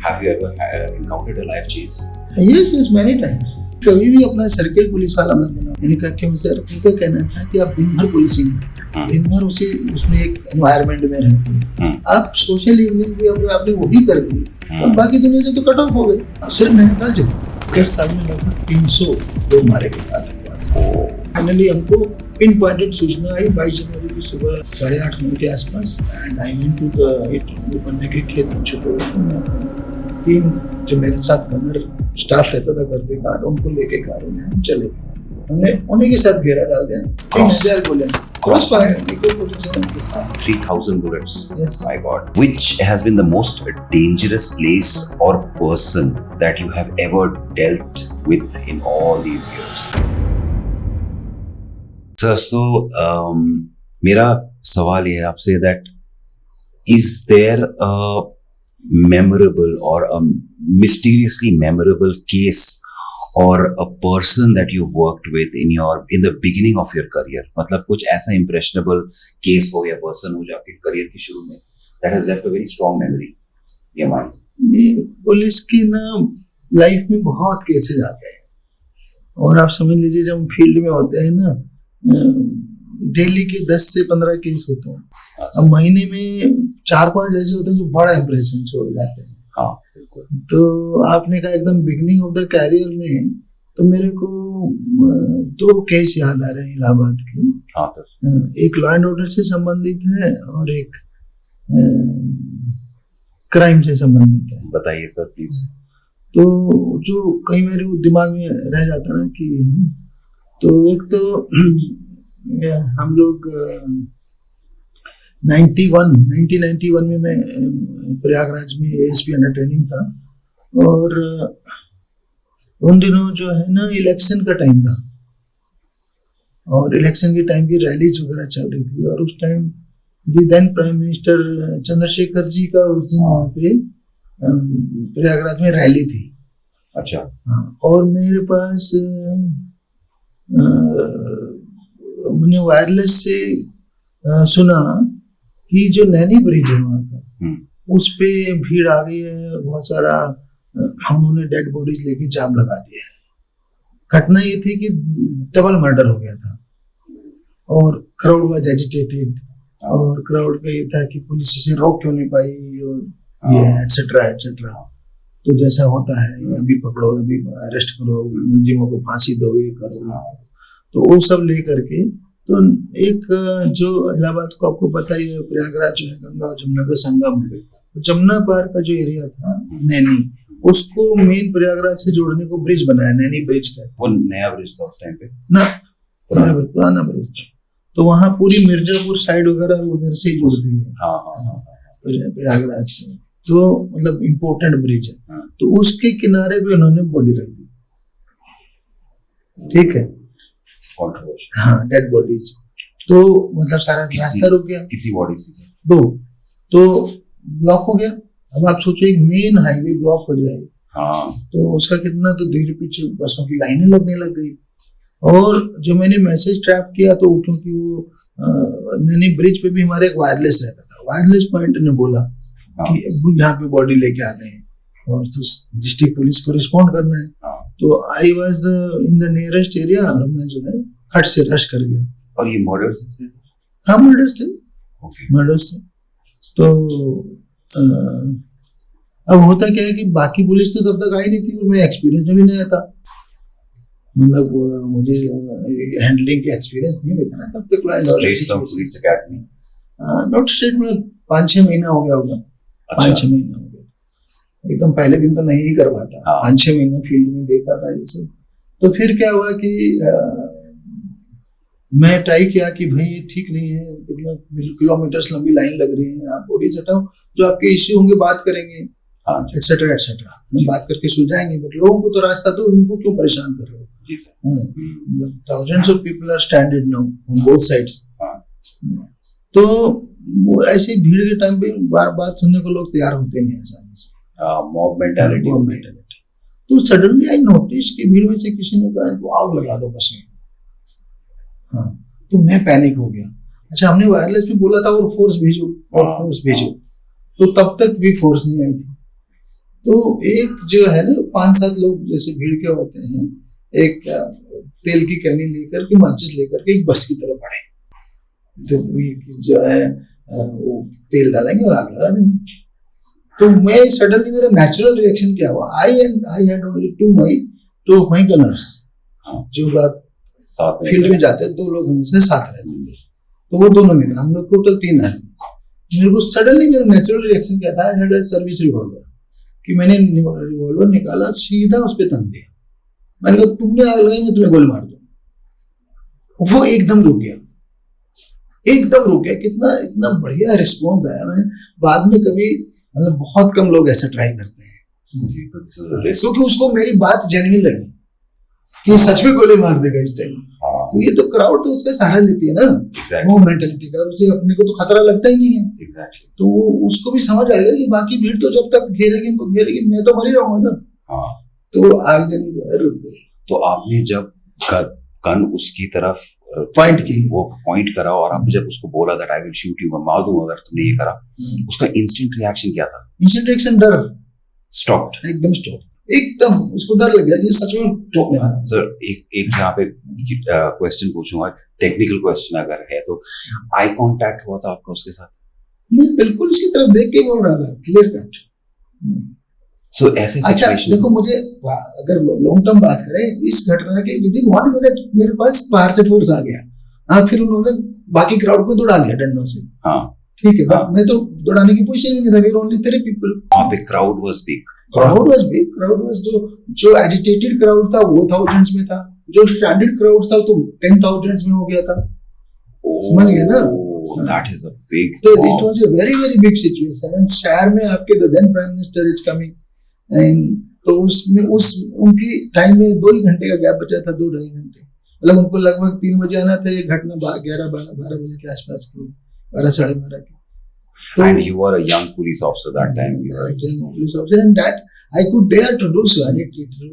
Have you ever encountered a life chase? yes, many times. कभी भी अपना circle police वाला मत बनाओ। मैंने कहा क्यों सर? उनका कहना था कि आप दिन भर पुलिसिंग करते हो, दिन भर उसमें एक एनवायरनमेंट में रहते हो, आप सोशल इवनिंग भी आपने वही कर दी और बाकी दुनिया से तो कट ऑफ हो गए। सिर्फ नैनीताल जिले 10 साल में लगभग 300 लोग मारे गए आतंकवाद से। फाइनली हमको पिन पॉइंटेड सूचना आई 22 जनवरी की सुबह 8:30-9 के आसपास, and I went to the बनने के खेत में छुपे हुए 3 जो मेरे साथ गनर स्टाफ रहता था घर पे गार्ड, उनको लेके गाड़ी में हम चले गए। हमने उन्हीं के साथ घेरा डाल दिया। 3000 गोलियां क्रॉस फायर AK-47 के साथ 3,000 bullets. Yes. My God. Which has been the most dangerous place or person that you have ever dealt with in all these years? Sir, so मेरा सवाल ये है आपसे that is there a memorable or a mysteriously memorable case or a person that you've worked with in the beginning of your career? मतलब कुछ ऐसा impressionable case हो या person हो जो आपके career के शुरू में that has left a very strong memory in your mind? Police की ना लाइफ में बहुत केसेस आते हैं और आप समझ लीजिए जब फील्ड में होते हैं ना डेली के 10 से 15 केस होते हैं। अब महीने में 4-5 ऐसे होते हैं जो बड़ा इंप्रेशन छोड़ जाते हैं। हाँ, बिल्कुल। तो आपने कहा एकदम बिगनिंग ऑफ द कैरियर में, तो मेरे को 2 केस याद आ रहे हैं इलाहाबाद के। हाँ सर। एक लॉ एंड ऑर्डर से संबंधित है और एक क्राइम से संबंधित है। बताइए सर प्लीज। तो जो कहीं मेरे दिमाग में रह जाता ना कि, तो एक तो हम लोग 1991 में मैं प्रयागराज में ASP अंडर ट्रेनिंग था और उन दिनों जो है ना इलेक्शन का टाइम था और इलेक्शन के टाइम की रैलीज वगैरह चल रही थी और उस टाइम दी then prime minister Chandrashekhar ji का उस दिन वहाँ पे प्रयागराज में रैली थी। अच्छा। और मेरे पास मैंने वायरलेस से सुना कि जो नैनी ब्रिज है वहाँ का, उस पे भीड़ आ गई है, बहुत सारा उन्होंने डेड बॉडीज लेके जाम लगा दिया है। घटना ये थी कि डबल मर्डर हो गया था और क्राउड वाज एजिटेटेड और क्राउड का ये था कि पुलिस इसे रोक क्यों नहीं पाई और ये एटसेट्रा एटसेट्रा। तो जैसा होता है अभी पकड़ो, अभी अरेस्ट करो, मुलजिमों को फांसी दो, ये करो। तो वो सब ले करके तो एक जो इलाहाबाद को आपको पता ही है, प्रयागराज जो है गंगा और जमुना का संगम है, तो जमुना पार का जो एरिया था नैनी, उसको मेन प्रयागराज से जोड़ने को ब्रिज बनाया, नैनी ब्रिज का। वो नया ब्रिज था उस टाइम पे ना, पुराना ब्रिज। तो वहाँ पूरी मिर्जापुर साइड वगैरह उधर से ही जुड़ती है प्रयागराज से, तो मतलब इम्पोर्टेंट ब्रिज है। तो उसके किनारे पे उन्होंने बॉडी रख दी, ठीक है, हाँ, डेड बॉडीज। तो मतलब सारा रास्ता रुक गया। कितनी बॉडीज थी? 2। तो ब्लॉक हो गया। अब आप सोचो एक मेन हाईवे ब्लॉक हो जाए, हाँ, तो उसका कितना, तो देर पीछे बसों की लाइनें लगने लग गई। और जो मैंने मैसेज ट्रैप किया तो क्योंकि वो नैनी ब्रिज पे भी हमारे एक वायरलेस रहता था, वायरलेस पॉइंट ने बोला कि यहाँ पे बॉडी लेके आ गए हैं और तो डिस्ट्रिक्ट पुलिस को रिस्पॉन्ड करना है। तो I was in the nearest area और मैं जो है हट से रश कर गया। और ये मर्डर्स थे? हाँ, मर्डर्स थे। मर्डर्स थे। तो अब होता क्या है कि बाकी पुलिस तो तब तक आई नहीं थी और मैं एक्सपीरियंस में भी नहीं था, मतलब मुझे हैंडलिंग के एक्सपीरियंस नहीं मिला ना तब तक। पुलिस एकेडमी नॉट स्टेट में 5-6 महीना हो गया होगा। 5-6 महीना हो गया, एकदम पहले दिन तो नहीं ही करवाता। 5-6 महीने फील्ड में देखा था ये सब। तो फिर क्या हुआ कि मैं ट्राई किया कि भाई ये ठीक नहीं है, कितना किलोमीटर्स लंबी लाइन लग रही है, आप बॉडी हटाओ, जो आपके इश्यू होंगे बात करेंगे, एटसेट्रा एटसेट्रा, बात करके सुलझाएंगे, बट लोगों को तो रास्ता दो, इनको क्यों परेशान कर रहे हो? Thousands of people are stranded now on both sides. तो ऐसी भीड़ के टाइम पे बात सुनने को लोग तैयार होते नहीं आसानी से। Mob mentality. तो सडनली आई नोटिस कि भीड़ में से किसी ने कहा आग लगा दो बस में। हाँ, तो मैं पैनिक हो गया। अच्छा, हमने वायरलेस भी बोला था और फोर्स भेजो और फोर्स भेजो, तो तब तक भी फोर्स नहीं आई थी। तो एक जो है ना 5-7 लोग जैसे भीड़ के होते हैं, एक तेल की कैनी लेकर के, माचिस लेकर के एक बस की तरफ बढ़े, जो है वो तेल डालेंगे और आग लगा देंगे। तो मैं सडनली, मेरा नेचुरल रिएक्शन क्या हुआ, I had only two of my Gunners, जो बात फील्ड में जाते हैं 2 लोग हमेशा साथ रहते थे, तो वो दोनों में, हम लोग टोटल 3 आदमी। मेरे को सडनली मेरा नेचुरल रिएक्शन क्या था, I had a service revolver, कि मैंने रिवॉल्वर निकाला, सीधा उस पर तान दिया। मैंने कहा तुमने आग लगाई, मैं तुम्हें गोली मार दूं। वो एकदम रुक गया, एकदम रुक गया। कितना इतना बढ़िया रिस्पॉन्स आया। मैं बाद में कभी, मतलब बहुत कम लोग ऐसा ट्राई करते हैं, क्योंकि उसको मेरी बात जेन्युइन लगी कि सच में गोली मार देगा इस टाइम। तो ये तो क्राउड तो उसका सहारा लेती है ना, वो मेंटालिटी का, उसे अपने को तो खतरा लगता ही नहीं है। तो उसको भी समझ आएगा कि बाकी भीड़ तो जब तक घेरेगी उनको घेरेगी, मैं तो मर ही रहूंगा ना। तो आगजनी जो है रुक गई। तो आपने जब गन उसकी तरफ पॉइंट की, वो पॉइंट करा, और आपने जब उसको बोला that I will shoot you, मैं मार दूंगा अगर तुमने ये करा, उसका इंस्टेंट रिएक्शन क्या था? इंस्टेंट रिएक्शन डर, स्टॉप्ड, एकदम स्टॉप, एकदम उसको डर लग गया कि सच में ठोकने वाला। सर एक यहाँ पे क्वेश्चन पूछूंगा, टेक्निकल क्वेश्चन अगर है तो, आई कांटेक्ट हुआ था आपका उसके साथ? मैं बिल्कुल उसकी तरफ देख के बोल रहा था, क्लियर कट। So, ऐसे अच्छा देखो, मुझे अगर लॉन्ग टर्म बात करें, इस घटना के विदिन 1 मिनट मेरे पास बाहर से फोर्स आ गया। फिर उन्होंने बाकी क्राउड को दौड़ा लिया डंडों से। ठीक है, बट मैं तो दौड़ाने की पोजीशन में नहीं था, वी वर ओनली 3 पीपल। वहां पे crowd was big, crowd was जो एजिटेटेड क्राउड था वो थाउजेंड्स में था, जो स्टैंडर्ड क्राउड था तो 10,000s में हो गया था। समझ गए ना? That is a big, it was a very very big situation, and शहर में आपके the then prime minister is coming, तो उसमें उनकी टाइम में 2 ही घंटे का गैप बचा था, 2-2.5 घंटे। मतलब उनको लगभग 3 बजे आना था, ये घटना 11-12 बजे के आसपास की, 12-12:30 की। And you were a young police officer that time. You were a young police officer, and that I could dare to do so, and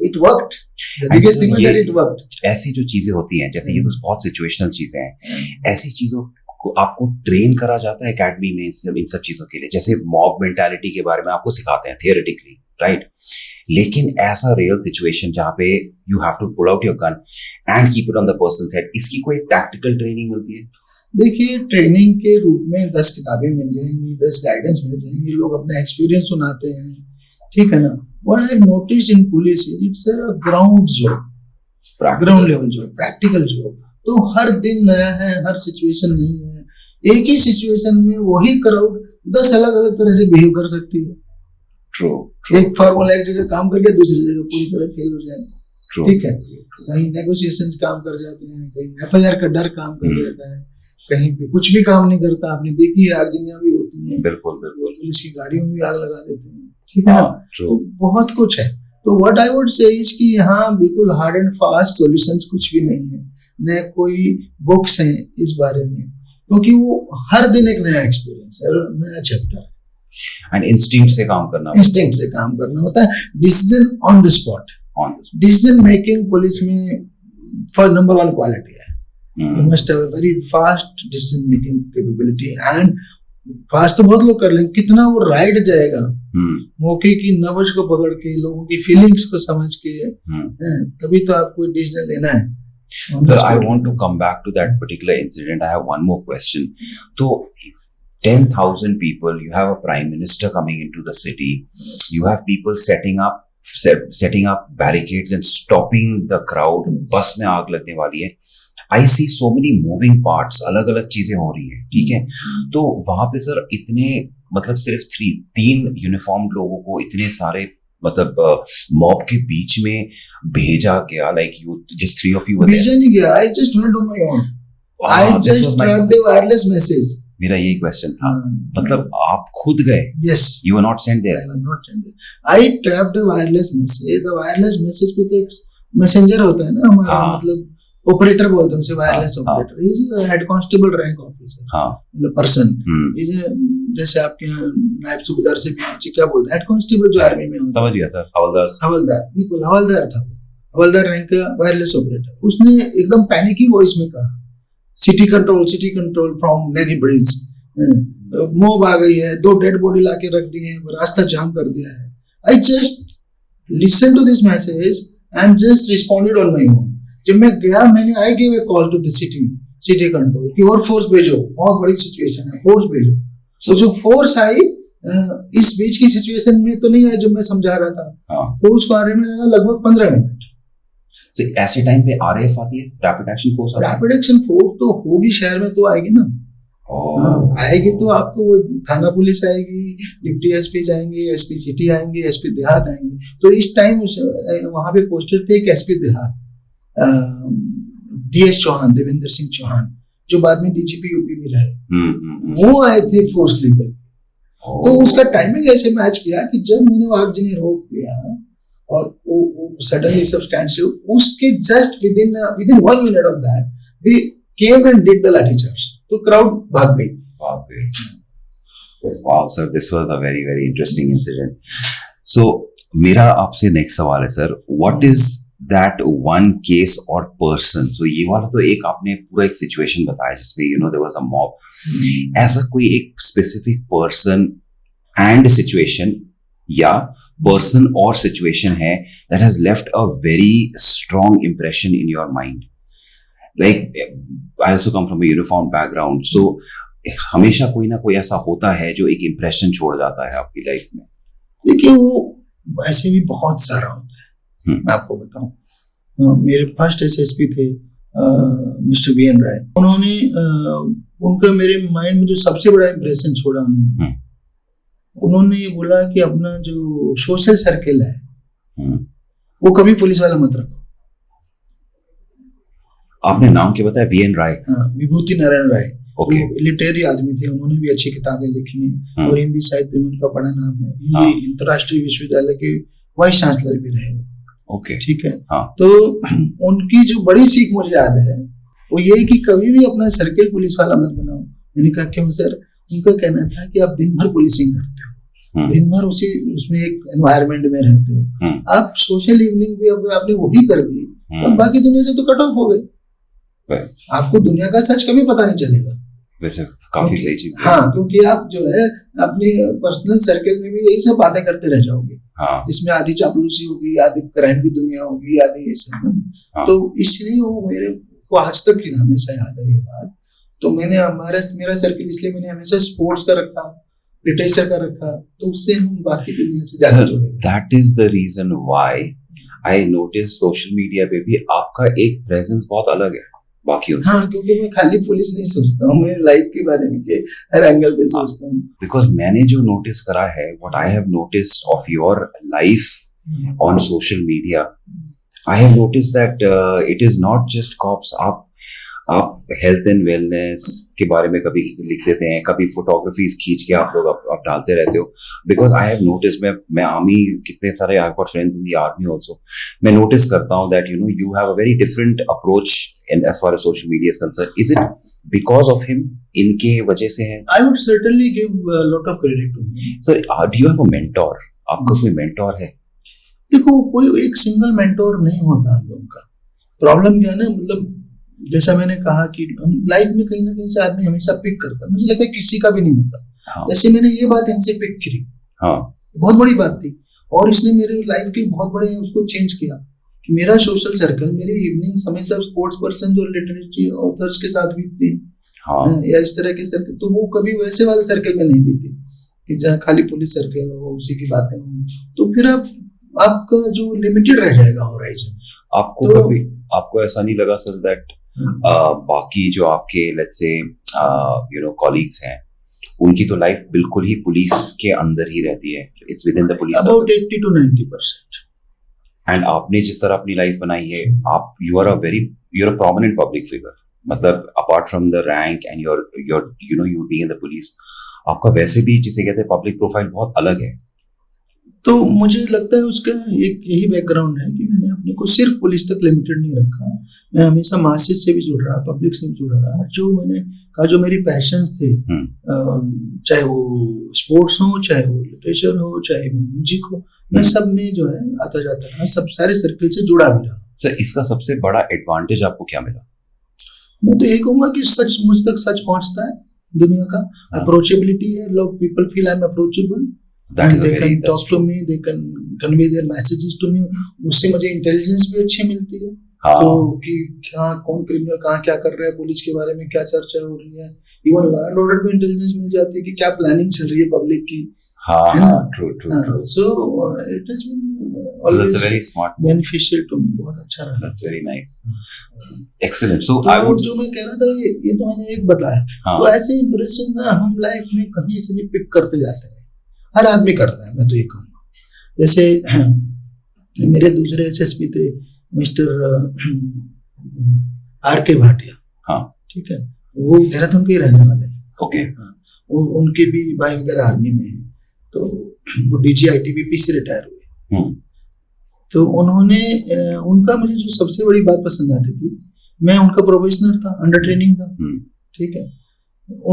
it worked. The biggest thing was that it worked. ऐसी जो चीजें होती हैं, जैसे ये तो बहुत situational चीजें हैं, ऐसी चीजों को आपको ट्रेन करा जाता है एकेडमी में इन सब चीजों के लिए? जैसे मॉब मेंटालिटी के बारे में आपको सिखाते हैं थियोरेटिकली, राइट? लेकिन ऐसा रियल सिचुएशन जहां पे you have to pull out your gun and keep it on the person's head, इसकी कोई टैक्टिकल ट्रेनिंग मिलती है? देखिए, ट्रेनिंग के रूप में 10 किताबें मिल जाएंगी, 10 गाइडेंस मिल जाएंगी, लोग अपना एक्सपीरियंस सुनाते हैं, ठीक है ना। What I notice in police it's a ground job, ground level job, practical job. तो हर दिन नया है, हर सिचुएशन नहीं है। एक ही सिचुएशन में वही क्राउड 10 अलग अलग तरह से बिहेव कर सकती है। ट्रू। एक फार्मूला एक जगह काम करके दूसरी जगह पूरी तरह फेल हो जाएगा, ठीक है। कहीं नेगोशिएशंस काम कर जाते हैं, कहीं FIR का डर काम कर जाता है, कहीं पे कुछ भी काम नहीं करता। आपने देखी है आगजनियां भी होती हैं, बिल्कुल बिल्कुल, पुलिस की गाड़ियों में भी आग लगा देते हैं, ठीक है ना। तो बहुत कुछ है। तो what I would say is कि यहाँ बिल्कुल हार्ड एंड फास्ट सॉल्यूशंस कुछ भी नहीं है, न कोई बुक्स हैं इस बारे में, क्योंकि वो हर दिन एक नया एक्सपीरियंस है और नया चैप्टर है। एंड इंस्टिंक्ट से काम करना होता है। Decision on the spot, decision making police में फर्स्ट नंबर 1 क्वालिटी है। You must have a very fast decision making capability, and fast तो बहुत लोग कर लेंगे, कितना वो राइड जाएगा मौके की नब्ज को पकड़ के, लोगों की फीलिंग्स को समझ के, तभी तो आपको डिसीजन लेना है। Sir, I want to come back to that particular incident. I have one more question. So 10,000 people, you have a prime minister coming into the city, you have people setting up barricades and stopping the crowd. बस में आग लगने वाली है। I see so many moving parts, अलग अलग चीजें हो रही है, ठीक है। तो वहां पे सर इतने, मतलब सिर्फ 3 यूनिफॉर्म लोगों को इतने सारे, मतलब मॉब के बीच में भेजा गया, like you just 3 of you were there? भेजा नहीं गया, I just went on my own. I just trapped a wireless message. मेरा यही क्वेश्चन था, मतलब आप खुद गए? Yes. You were not sent there? I was not sent there. I trapped a wireless message. The wireless message पे तो एक मैसेंजर होता है ना हमारा, मतलब ऑपरेटर बोलते हैं उसे, wireless operator. Is head constable rank officer, मतलब पर्सन। जैसे आपके यहाँ नायब सूबेदार से नीचे क्या बोलते हैं, हेड कांस्टेबल जो आर्मी में होता है। समझ गया सर, हवलदार, बिल्कुल हवलदार था वो, हवलदार रैंक का वायरलेस ऑपरेटर। उसने एकदम पैनिकी वॉइस में कहा, city control from Naini bridge, mob आ गई है, 2 डेड बॉडी लाके रख दिए हैं, रास्ता जाम कर दिया है, I just listen to this message and just responded on my own. जब मैं गया मैंने I gave a call to the city control कि और फोर्स भेजो, बहुत बड़ी सिचुएशन है, फोर्स भेजो. तो जो फोर्स आई इस बीच की सिचुएशन में तो नहीं आया जब मैं समझा रहा था. फोर्स को आने में लगा लगभग 15 मिनट. तो ऐसे टाइम पे RAF आती है, rapid action force. Rapid action force तो होगी शहर में तो आएगी ना. आएगी तो आपको वो थाना पुलिस आएगी, डिप्टी एसपी जाएंगे, एसपी सिटी आएंगे, एसपी देहात आएंगे. तो इस टाइम वहां पे पोस्टेड थे एक एसपी देहात DS चौहान, देवेंद्र सिंह चौहान, जो बाद में DGP यूपी में रहे. वो आए थे फोर्स लेकर. तो उसका टाइमिंग ऐसे मैच किया कि जब मैंने वो आगजनी रोक दिया और वो सडनली सब्सटेंशियल, उसके just within 1 minute of that they came and did the लाठी चार्ज. तो क्राउड भाग गई. Wow, sir, this was a very, very interesting incident. So, मेरा आपसे नेक्स्ट सवाल है sir, what is that one case or person? So, ये वाला तो एक आपने पूरा एक सिचुएशन बताया जिसमें there was a mob. ऐसा कोई एक स्पेसिफिक पर्सन एंड सिचुएशन या पर्सन और सिचुएशन है that has left a very strong impression in your mind? Like, I also come from a uniform background, so हमेशा कोई ना कोई ऐसा होता है जो एक इम्प्रेशन छोड़ जाता है आपकी लाइफ में. देखिए वो ऐसे भी बहुत सारा होता है. मैं आपको बताऊं, मेरे फर्स्ट SSP थे मिस्टर VN राय. उन्होंने उनका मेरे माइंड में जो सबसे बड़ा इम्प्रेशन छोड़ा उन्होंने ये बोला कि अपना जो सोशल सर्किल है वो कभी पुलिस वाला मत रखो. आपने नाम क्या बताया? VN राय. विभूति नारायण राय. ओके. लिटरेरी आदमी थे, उन्होंने भी अच्छी किताबें लिखी हैं और हिंदी साहित्य में उनका बड़ा नाम है. हिंदी अंतर्राष्ट्रीय विश्वविद्यालय के वाइस चांसलर भी रहे वो. ओके. ठीक है. तो उनकी जो बड़ी सीख मुझे याद है वो ये है कि कभी भी अपना सर्किल पुलिस वाला मत बनाओ. मैंने कहा क्यों सर? उनका कहना था कि आप दिन भर पुलिसिंग करते हो, दिन भर उसमें एक एनवायरमेंट में रहते हो, आप सोशल इवनिंग भी आपने वही कर दी और बाकी दुनिया से तो कट ऑफ हो गए. आपको दुनिया का सच कभी पता नहीं चलेगा. वैसे काफी सही चीज. हाँ, क्योंकि आप जो है अपने पर्सनल सर्कल में भी यही सब बातें करते रह जाओगे. इसमें आधी चापलूसी होगी, आधी क्राइम की दुनिया होगी, आधी ये सब. तो इसलिए वो मेरे को आज तक हमेशा याद है ये बात. तो मैंने मेरा सर्किल इसलिए मैंने हमेशा स्पोर्ट्स का रखा, लिटरेचर का रखा, तो उससे हम बाकी दुनिया से ज्यादा जुड़े. That is the reason why I notice social media पे भी आपका एक प्रेजेंस बहुत अलग है बाकी. हाँ, क्योंकि मैं खाली पुलिस नहीं सोचता हूँ, मैं लाइफ के बारे में के हर एंगल पे सोचता हूँ. बिकॉज मैंने जो नोटिस करा है, what I have noticed of your life on social media, I have noticed that it is not just cops. आप हेल्थ एंड वेलनेस के बारे में कभी लिख देते हैं, कभी फोटोग्राफीज खींच के आप लोग आप डालते रहते हो. बिकॉज आई हैव नोटिस, मैं आर्मी, कितने सारे I have got friends in the army also, मैं नोटिस करता हूँ that you have a very different approach and as far as social media is concerned. Is it because of him? इनके वजह से है? I would certainly give a lot of credit to him. Sir, do you have a mentor? आपका कोई mentor है? देखो, कोई एक सिंगल मेंटोर नहीं होता हम लोगों का. प्रॉब्लम क्या है ना, मतलब जैसा मैंने कहा कि हम लाइफ में कहीं ना कहीं से आदमी हमेशा पिक करता है. मुझे लगता है किसी का भी नहीं होता. जैसे मैंने ये बात इनसे पिक की, बहुत बड़ी बात थी और इसने मेरे लाइफ के बहुत बड़े उसको चेंज किया. कि मेरा सोशल सर्कल, मेरी इवनिंग हमेशा स्पोर्ट्स पर्सन जो लिटरेचर ऑथर्स के साथ बीतती या इस तरह के सर्कल, तो वो कभी वैसे वाले सर्कल में नहीं बीती कि जहाँ खाली पुलिस सर्कल हो, उसी की बातें हो. तो फिर आपका जो लिमिटेड रह जाएगा होराइजन. आपको ऐसा नहीं लगा सर दैट बाकी जो आपके लेट्स से कॉलीग्स हैं उनकी तो लाइफ बिल्कुल ही पुलिस के अंदर ही रहती है, it's within the police, about 80 to 90%. And आपने जिस तरह अपनी लाइफ बनाई है, आप you are a prominent public figure. मतलब apart from the rank and your you being in the police, आपका वैसे भी जिसे कहते हैं पब्लिक प्रोफाइल बहुत अलग है. तो मुझे लगता है उसका एक यही बैकग्राउंड है कि मैंने अपने को सिर्फ पुलिस तक लिमिटेड नहीं रखा. मैं हमेशा मासेस से भी जुड़ रहा, पब्लिक से भी जुड़ा रहा. जो मैंने कहा, जो मेरी पैशंस थे, चाहे वो स्पोर्ट्स हो, चाहे वो लिटरेचर हो, चाहे म्यूजिक हो, मैं सब में जो है आता जाता रहा, सब सारे सर्कल से जुड़ा भी रहा. सर, इसका सबसे बड़ा एडवांटेज आपको क्या मिला? मैं तो यही कहूंगा कि सच मुझ तक सच पहुंचता है दुनिया का. अप्रोचेबिलिटी है, लोग people feel I am approachable. That is a they very, can that's talk to true. me, they can convey their messages to me. उससे मुझे इंटेलिजेंस भी अच्छी मिलती है। हाँ, तो कि कहाँ कौन क्रिमिनल कहाँ क्या कर रहा है, पुलिस के बारे में क्या चर्चा हो रही है, इवन लॉ एंड ऑर्डर पे इंटेलिजेंस मिल जाती है कि क्या प्लानिंग चल रही है पब्लिक की, हाँ, है ना? हाँ, true. So it has been So that's a very smart move. Beneficial to me, बहुत अच्छा रहा। That's very nice. Excellent. So तो I would, जो मैं कह रहा था, ये तो मैंने एक बताया। हाँ, तो ऐसे इंप्रेशन ना हम लाइफ में कहीं से भी पिक करते जाते हैं, हर आदमी करता है, मैं तो ये कहूँगा। जैसे मेरे दूसरे एसएसपी थे मिस्टर आर के भाटिया, हाँ, ठीक है, वो देहरादून के ही रहने वाले हैं। okay, हाँ, उनके भी भाई वगैरह आर्मी में हैं, तो वो डीजी आईटीबीपी से रिटायर हुए। हम्म, तो उन्होंने उनका मुझे जो सबसे बड़ी बात पसंद आती थी, मैं उनका प्रोफेशनर था, अंडर ट्रेनिंग था, ठीक है,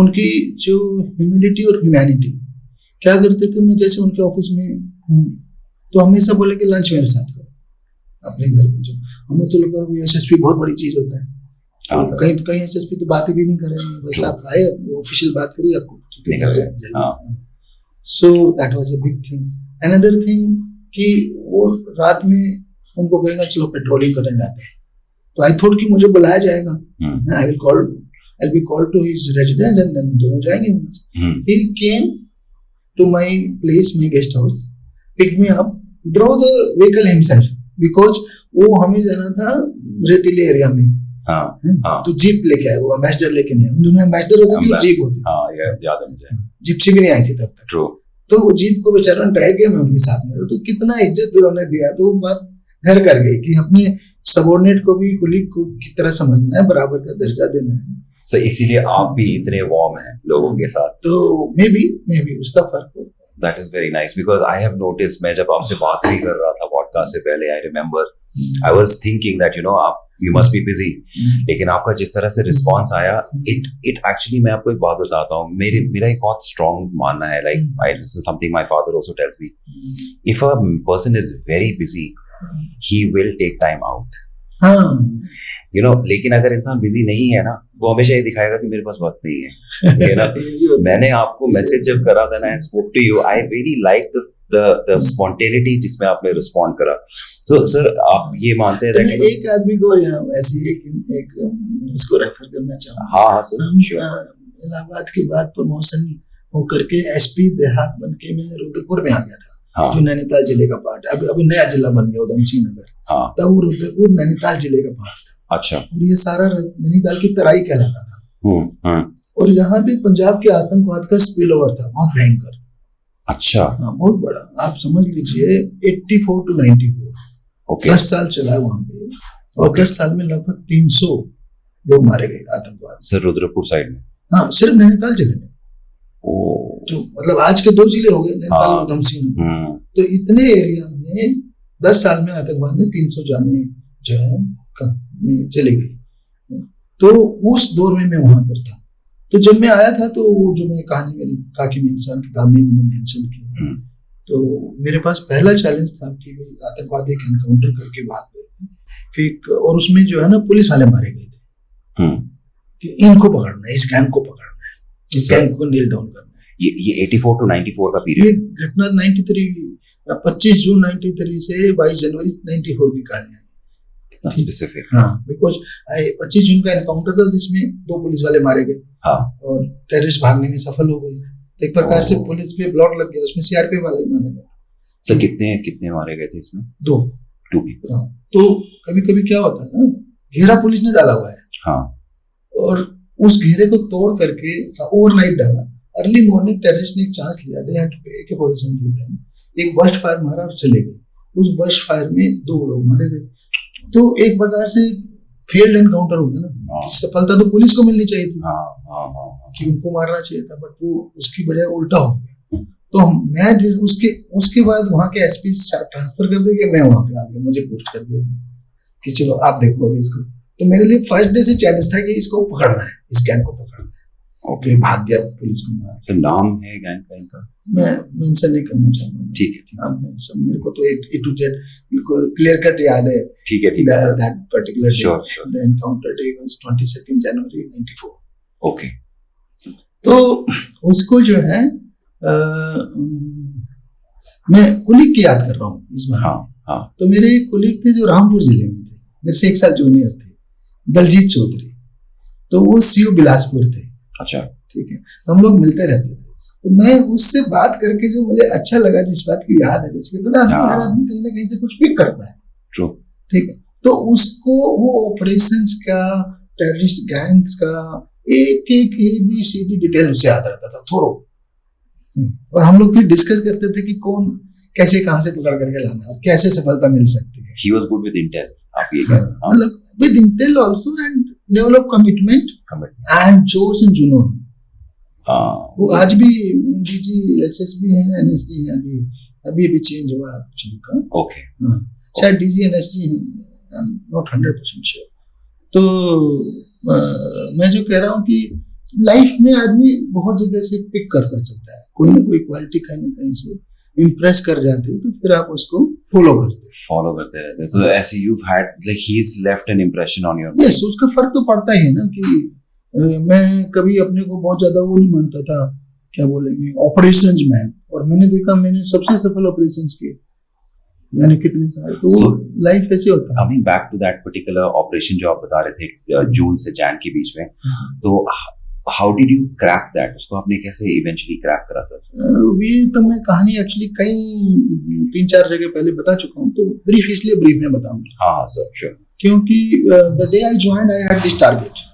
उनकी जो ह्यूमिलिटी और ह्यूमैनिटी, क्या करते थे, मैं जैसे उनके ऑफिस में हूँ तो हमेशा बोले कि लंच मेरे साथ करो अपने घर में। जो हमें तो लगता है एसएसपी बहुत बड़ी चीज होता है, हाँ, तो कहीं कहीं एसएसपी तो बात भी नहीं करेंगे, बस आप आए ऑफिशियल बात करिए, आपको निकल जाए, हाँ, so that was a big thing. Another thing कि वो रात में उनको कहेगा चलो पेट्रोलिंग करने जाते हैं, तो आई थॉट कि मुझे बुलाया जाएगा, I be called to his residence and then दोनों जाएंगे वहां से। He came to my place, my guest house, pick me up, drove the vehicle himself, because वो हमें जाना था रेतीले एरिया में, हाँ, हाँ, तो जीप लेके आए, वो एम्बेसडर लेके नहीं आए, उन दोनों एम्बेसडर होते थे, जीप होती थी, हाँ, ये याद है मुझे, जिप्सी भी नहीं आई थी तब तक। ट्रू, तो वो जीप को बेचारा ड्राइव किया, मैं उनके साथ में, तो कितना इज्जत उन्होंने दिया, तो वो बात घर कर गई कि अपने सबॉर्डिनेट को भी कुलीग को की तरह समझना है, बराबर का दर्जा देना है। सो इसीलिए आप भी इतने वार्म हैं लोगों के साथ। तो मे बी उसका फर्क होता है। That is very nice because I have noticed, मैं जब आपसे बात भी कर रहा था पॉडकास्ट से पहले, I remember I was thinking that आप you must be busy, लेकिन आपका जिस तरह से रिस्पॉन्स आया, it actually, मैं आपको एक बात बताता हूँ, मेरा एक बहुत स्ट्रॉन्ग मानना है, this is something my father also tells me, if a person is very busy, he will take time out, लेकिन अगर इंसान बिजी नहीं है ना, वो हमेशा ये दिखाएगा कि मेरे पास वक्त नहीं है, ना। मैंने आपको मैसेज जब करा था ना, I spoke to you, I really liked the spontaneity जिसमें आपने रिस्पॉन्ड करा। तो सर आप ये मानते हैं मैं एक आदमी को यहाँ ऐसे एक उसको रेफर करना चाहूँगा। हाँ सर, इलाहाबाद के बाद प्रमोशन होकर के एसपी देहात बन के मैं रुद्रपुर में आ गया था, हाँ, जो नैनीताल जिले का पार्ट, अभी नया जिला बन गया उधम सिंह नगर, हाँ, तब वो रुद्रपुर नैनीताल जिले का पार्ट था। अच्छा, और ये सारा नैनीताल की तराई कहलाता था। हाँ, और यहाँ पे पंजाब के आतंकवाद का स्पिल ओवर था, बहुत भयंकर। अच्छा, हाँ, बहुत बड़ा, आप समझ लीजिए 84 to 94, ओके, 10 साल चला है वहां पे, और 10 साल में लगभग 300 लोग मारे गए आतंकवाद से। सर रुद्रपुर साइड में? हाँ, सिर्फ नैनीताल जिले में, तो मतलब आज के 2 जिले हो गए, नैनीताल और उधम सिंह। तो इतने एरिया में 10 साल में आतंकवाद ने 300 जाने जो है चले गई। तो उस दौर में मैं वहां पर था। तो जब मैं आया था, तो वो जो मैं कहानी मेरी काकी में इंसान किताब में मैंने मेंशन की, तो मेरे पास पहला चैलेंज था कि भाई आतंकवादी एक एनकाउंटर करके भाग गए थे, फिर और उसमें जो है ना पुलिस वाले मारे गए थे, कि इनको पकड़ना है, इस गैंग को पकड़ना है, इस गैंग को नील डाउन करना है। ये 84 to 94 का पीरियड, ये घटना 25 जून 93 से 22 जनवरी 94 की कहानी है। स्पेसिफिक, हाँ, बिकॉज 25 जून का एनकाउंटर था जिसमें 2 पुलिस वाले मारे गए, हाँ, और टेररिस्ट भागने में सफल हो गए। तो एक प्रकार से पुलिस पे ब्लॉट लग गया, उसमें सीआरपीएफ वाले भी मारे गए। सर कितने मारे गए थे इसमें? 2 पीपल। हाँ, तो कभी कभी क्या होता है ना, घेरा पुलिस ने डाला हुआ है, हाँ, और उस घेरे को तोड़ करके ओवरनाइट डाला, अर्ली मॉर्निंग टेररिस्ट ने एक चांस लिया, they had to AK-47 with them, एक बर्स्ट फायर मारा और चले गए। उस बर्स्ट फायर में 2 लोग मारे गए। तो एक प्रकार से फेल्ड एनकाउंटर हो गया ना। सफलता तो पुलिस को मिलनी चाहिए थी, कि उनको मारना चाहिए था, बट वो उसकी बजाय उल्टा हो गया। तो मैं उसके बाद वहां के एसपी ट्रांसफर कर दे कि मैं वहां पे आ गया, मुझे पोस्ट कर दिया कि चलो आप देखो अभी इसको। तो मेरे लिए फर्स्ट डे से चैलेंज था कि इसको पकड़ना है, इस गैंग को पकड़ना है। ओके, भाग गया पुलिस को मार। सर नाम है गैंग का इनका? मैं मेंशन नहीं करना चाहूंगा। ठीक है, नाम है सब, मेरे को तो A to Z बिल्कुल क्लियर कट याद है। ठीक है, that particular day, sure. The encounter day was 22 January 94. Okay, तो उसको जो है मैं कुलीग की याद कर रहा हूँ इस बार। हाँ। तो मेरे एक कुलीग थे जो रामपुर जिले में थे, मेरे से 1 साल जूनियर थे, दलजीत चौधरी। तो वो सीओ बिलासपुर थे। अच्छा। ठीक है, तो हम लोग मिलते रहते थे। तो मैं उससे बात करके जो मुझे अच्छा लगा, जिस बात की याद है, जैसे कहते हैं ना, हर आदमी कहीं ना कहीं से कुछ पिक करता है। ट्रू। ठीक है, तो उसको वो ऑपरेशंस का, टेररिस्ट गैंग्स का एक एक ABCD डिटेल उससे याद रहता था, थोरो। और हम लोग फिर डिस्कस करते थे कि कौन कैसे कहां से पकड़ करके लाना है और कैसे सफलता मिल सकती है। He was good with intel. आप ये कह रहे हैं। मतलब with Intel also and level of commitment and जोश एंड जुनून। वो आज भी DG SSB है, NSG है, अभी चेंज हुआ है कुछ उनका। ओके। शायद DG NSG है, आई एम नॉट 100% श्योर। तो मैं जो कह रहा हूँ कि लाइफ में आदमी बहुत जगह से पिक करता चलता है, कोई ना कोई क्वालिटी कहीं ना कहीं से इम्प्रेस कर जाते हैं, तो फिर आप उसको फॉलो करते रहते। तो ऐसे you've had like he's left an impression on your mind. Yes, उसका फर्क तो पड़ता ही है ना कि मैं कभी अपने को बहुत ज्यादा वो नहीं मानता था, क्या बोलेंगे, ऑपरेशंस मैन। और मैंने देखा, मैंने सबसे सफल ऑपरेशंस किए, यानी कितने सारे। तो लाइफ कैसे होता है। Coming back to that particular operation जो आप बता रहे थे जून से जैन के बीच में, तो how did you crack that? उसको आपने कैसे eventually crack करा सर? ये तो मैं कहानी एक्चुअली कई 3-4 जगह पहले बता चुका हूँ, तो ब्रीफ इसलिए ब्रीफ में बताऊंगा। हाँ सर, श्योर। क्योंकि the day I joined I had this target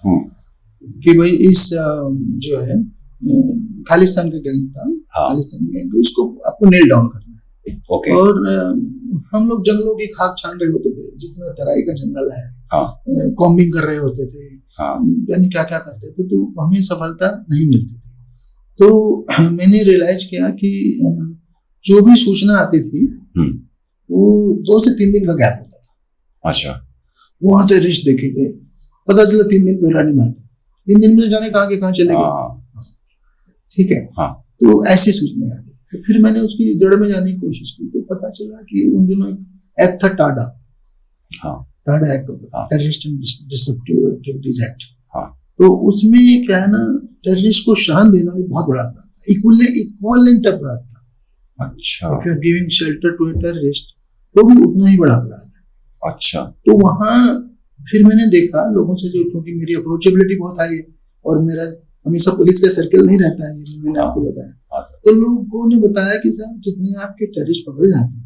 कि भाई इस जो है खालिस्तान का गैंग था, खालिस्तान गैंग को इसको आपको नेल डाउन करना है। Okay. और हम लोग जंगलों की खाक छान रहे होते थे, जितना तराई का जंगल है, कॉम्बिंग कर रहे होते थे, यानी क्या क्या करते थे, तो हमें सफलता नहीं मिलती थी। तो मैंने रियलाइज किया कि जो भी सूचना आती थी वो 2 से 3 दिन का गैप होता था। अच्छा। वहां से रिश्ते देखे गए, पता चला 3 दिन पहला नहीं बात, 3 दिन में जाने कहाँ के कहाँ चले गए। ठीक है। तो ऐसी सूचना आती थी। तो फिर मैंने उसकी जड़ में जाने की कोशिश की, तो पता चला कि उन दिनों एक एक्ट था टाडा। टाडा एक्ट होता था, terrorist and disruptive activities act. तो उसमें क्या है ना, टेररिस्ट को शरण देना भी बहुत बड़ा अपराध था, इक्विवेलेंट अपराध था। अच्छा। If you are giving shelter to a terrorist, तो भी उतना ही बड़ा अपराध है। अच्छा। तो वहां फिर मैंने देखा लोगों से, जो क्योंकि मेरी अप्रोचेबिलिटी बहुत हाई है और मेरा हमेशा पुलिस का सर्कल नहीं रहता है, मैंने आपको बताया। तो लोगों ने बताया कि साहब जितने आपके टेररिस्ट पकड़े जाते हैं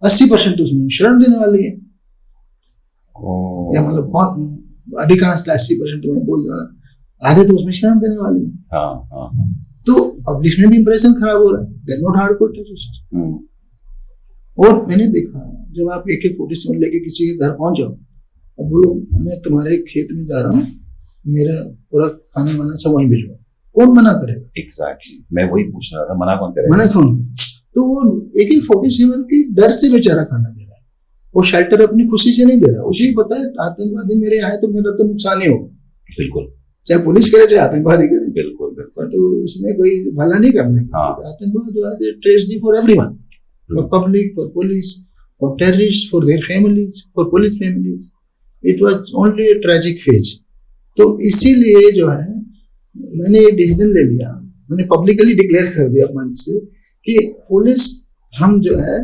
80% तो उसमें शरण देने वाले हैं। या मतलब बहुत अधिकांश 80% तो मैं बोल रहा हूँ, आधे तो उसमें शरण देने वाले हैं। तो पब्लिक में भी इंप्रेशन खराब हो रहा है, दे नॉट हार्डकोर टेररिस्ट। और मैंने देखा, जब आप AK-47 लेके किसी के घर पहुंच जाओ और बोलो मैं तुम्हारे खेत में जा रहा हूँ, मेरा पूरा खाना वाना सब वहीं भिजवाओ, कौन मना करेगा? एग्जैक्टली, मैं वही पूछ रहा था, मना कौन करेगा? मना कौन? तो वो AK-47 के डर से बेचारा खाना दे रहा है, वो शेल्टर अपनी खुशी से नहीं दे रहा, उसे ही पता है आतंकवादी मेरे आए तो मेरा तो नुकसान ही होगा। बिल्कुल, चाहे पुलिस करे चाहे आतंकवादी करे। बिल्कुल बिल्कुल। तो उसने कोई भला नहीं करना है। आतंकवाद जो है tragedy for everyone, for public, for police, for terrorist, for their families, for police families. It was only a tragic phase. तो इसीलिए जो है मैंने ये डिसीजन ले लिया, मैंने पब्लिकली डिक्लेयर कर दिया मंच से कि पुलिस हम जो है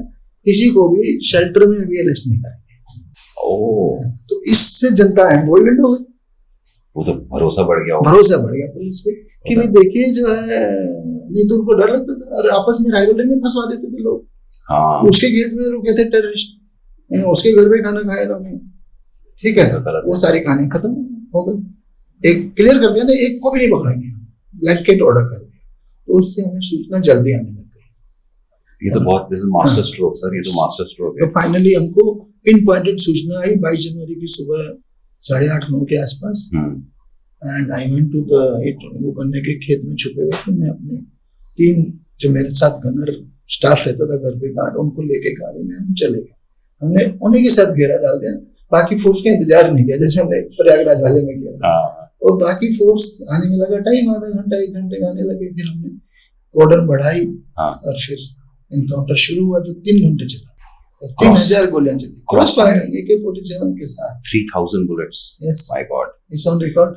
किसी को भी शेल्टर में भी अरेस्ट नहीं करेंगे। तो इससे जनता एम्बोल्डेंड हो गई, वो तो भरोसा बढ़ गया पुलिस पे कि भाई देखिए जो है, नहीं तो उनको डर लगता था और आपस में राइवलरी में फंसवा देते थे लोग। उसके खेत में रुके थे टेररिस्ट, उसके घर पे खाना खाया उन्होंने, ठीक है, वो सारी कहानी खत्म हो गई। एक क्लियर कर दिया ना, एक को भी नहीं पकड़ेंगे, ब्लैंकेट ऑर्डर कर दिया। तो उससे हमें सूचना जल्दी आने लग गई। ये तो बहुत, this is master stroke sir, ये तो मास्टर स्ट्रोक है। तो फाइनली हमको पिन पॉइंटेड सूचना आई 22 जनवरी की सुबह 8:30-9 के आसपास। And I went to the वो गन्ने के खेत में छुपे हुए थे। मैं अपने 3 जो मेरे साथ गनर स्टाफ रहता था घर पे गार्ड, उनको लेके गाड़ी में हम चले गए। हमने उन्हीं के साथ घेरा डाल दिया, बाकी फोर्स का इंतजार नहीं किया जैसे हमने प्रयागराज वाले में किया। और बाकी फोर्स आने में लगा टाइम, आधा घंटा 1 घंटे आने लगे। फिर हमने कॉर्डन बढ़ाई और फिर एनकाउंटर शुरू हुआ जो 3 घंटे चला। 3000 गोलियां चली, क्रॉस फायर AK-47 के साथ, 3000 bullets। Yes. My God, it's on record।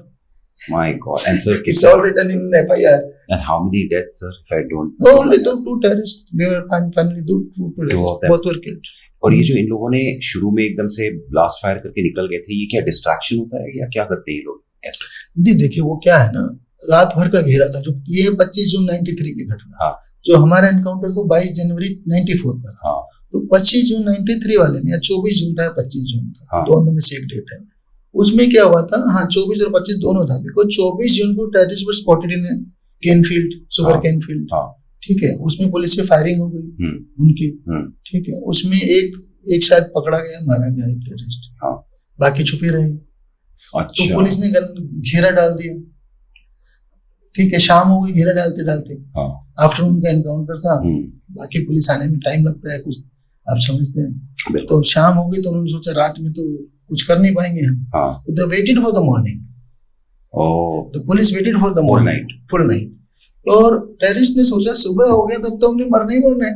My God. And sir, It's all written in FIR. and how many deaths, sir? If I don't. No, only those two terrorists. They were finally two Two of terrorists. them. Both were killed. और ये जो इन लोगों ने शुरू में एकदम से blast fire करके निकल गए थे, ये क्या डिस्ट्रैक्शन होता है या क्या करते हैं ये लोग ऐसे? जी देखिए, वो क्या है ना, रात भर का घेरा था। जो ये 25 जून 93 की घटना, हाँ। जो हमारा एनकाउंटर था 22 जनवरी 94 का था। हाँ। तो 25 जून 93 वाले में, या 24 जून था या 25 जून था, हाँ। दोनों में से एक डेट है। उसमें क्या हुआ था, हाँ 24 और 25 दोनों था। बिकॉज 24 जून को terrorist were spotted in cane field, sugar cane field. हाँ। ठीक है, उसमें पुलिस से फायरिंग हो गई उनकी। ठीक है, उसमें एक शायद पकड़ा गया, मारा गया एक टेररिस्ट। हाँ। बाकी छुपे रहे। अच्छा। तो पुलिस ने घेरा डाल दिया। ठीक है, शाम हो गई घेरा डालते डालते। हाँ। आफ्टरनून का एनकाउंटर था। बाकी पुलिस आने में टाइम लगता है कुछ, आप समझते हैं। तो शाम हो गई तो उन्होंने सोचा रात में तो कुछ कर नहीं पाएंगे हम। हाँ। तो वेटेड फॉर द मॉर्निंग। तो police waited for the morning, full night. और टेररिस्ट ने सोचा सुबह हो गया तब तो हमने मरना ही मरना है।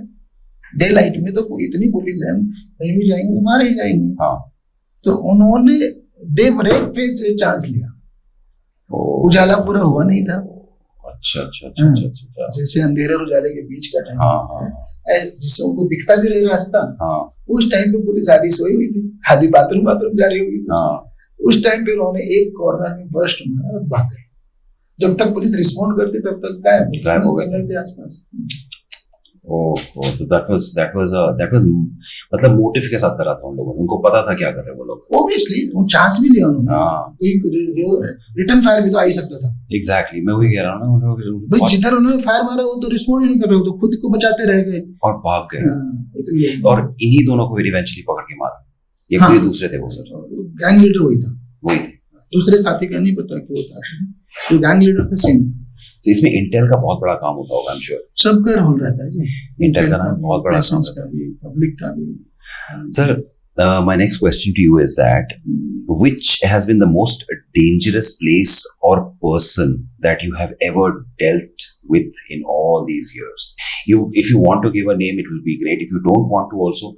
डे लाइट में तो इतनी पुलिस है, हम कहीं भी जाएंगे तो मारे ही जाएंगे। हाँ। तो उन्होंने डे ब्रेक पे चांस लिया। उजाला पूरा हुआ नहीं था। अच्छा अच्छा अच्छा अच्छा अच्छा। जैसे अंधेरे और उजाले के बीच का टाइम। हाँ हाँ। जिससे उनको दिखता भी रहे रास्ता। हाँ। उस टाइम पे पुलिस आधी सोई हुई थी, आधी बाथरूम जा रही होगी। हाँ। उस टाइम पे उन्होंने एक कॉर्नर में बर्स्ट मारा और भाग गए। जब तक पुलिस रिस्पॉन्ड करती तब तक गायब हो गए थे आसपास। ओह, so that was मतलब मोटिव के साथ करा था उन लोगों ने, उनको पता था क्या कर रहे हैं वो लोग। Obviously, वो चांस भी लिया उन्होंने। कोई रिटर्न फायर भी तो आ ही सकता था। Exactly, मैं वही कह रहा हूँ ना, भाई जिधर उन्होंने फायर मारा वो तो रिस्पॉन्ड ही नहीं कर रहे, तो खुद को बचाते रह गए और भाग गए। और इन्हीं दोनों को इवेंचुअली पकड़ के मारा। ये कोई दूसरे थे वो सर? गैंग लीडर वही था। वही थे। दूसरे साथी का नहीं पता कि वो था, तो गैंग लीडर था सेम। तो इसमें इंटेल का बहुत बड़ा काम होता होगा, आई एम श्योर। सबका रोल रहता है जी। इंटेल का नाम बहुत बड़ा काम का भी, पब्लिक का भी। Sir, my next question to you is that which has been the most dangerous place or person that you have ever dealt with in all these years? If you want to give a name, it will be great. If you don't want to also,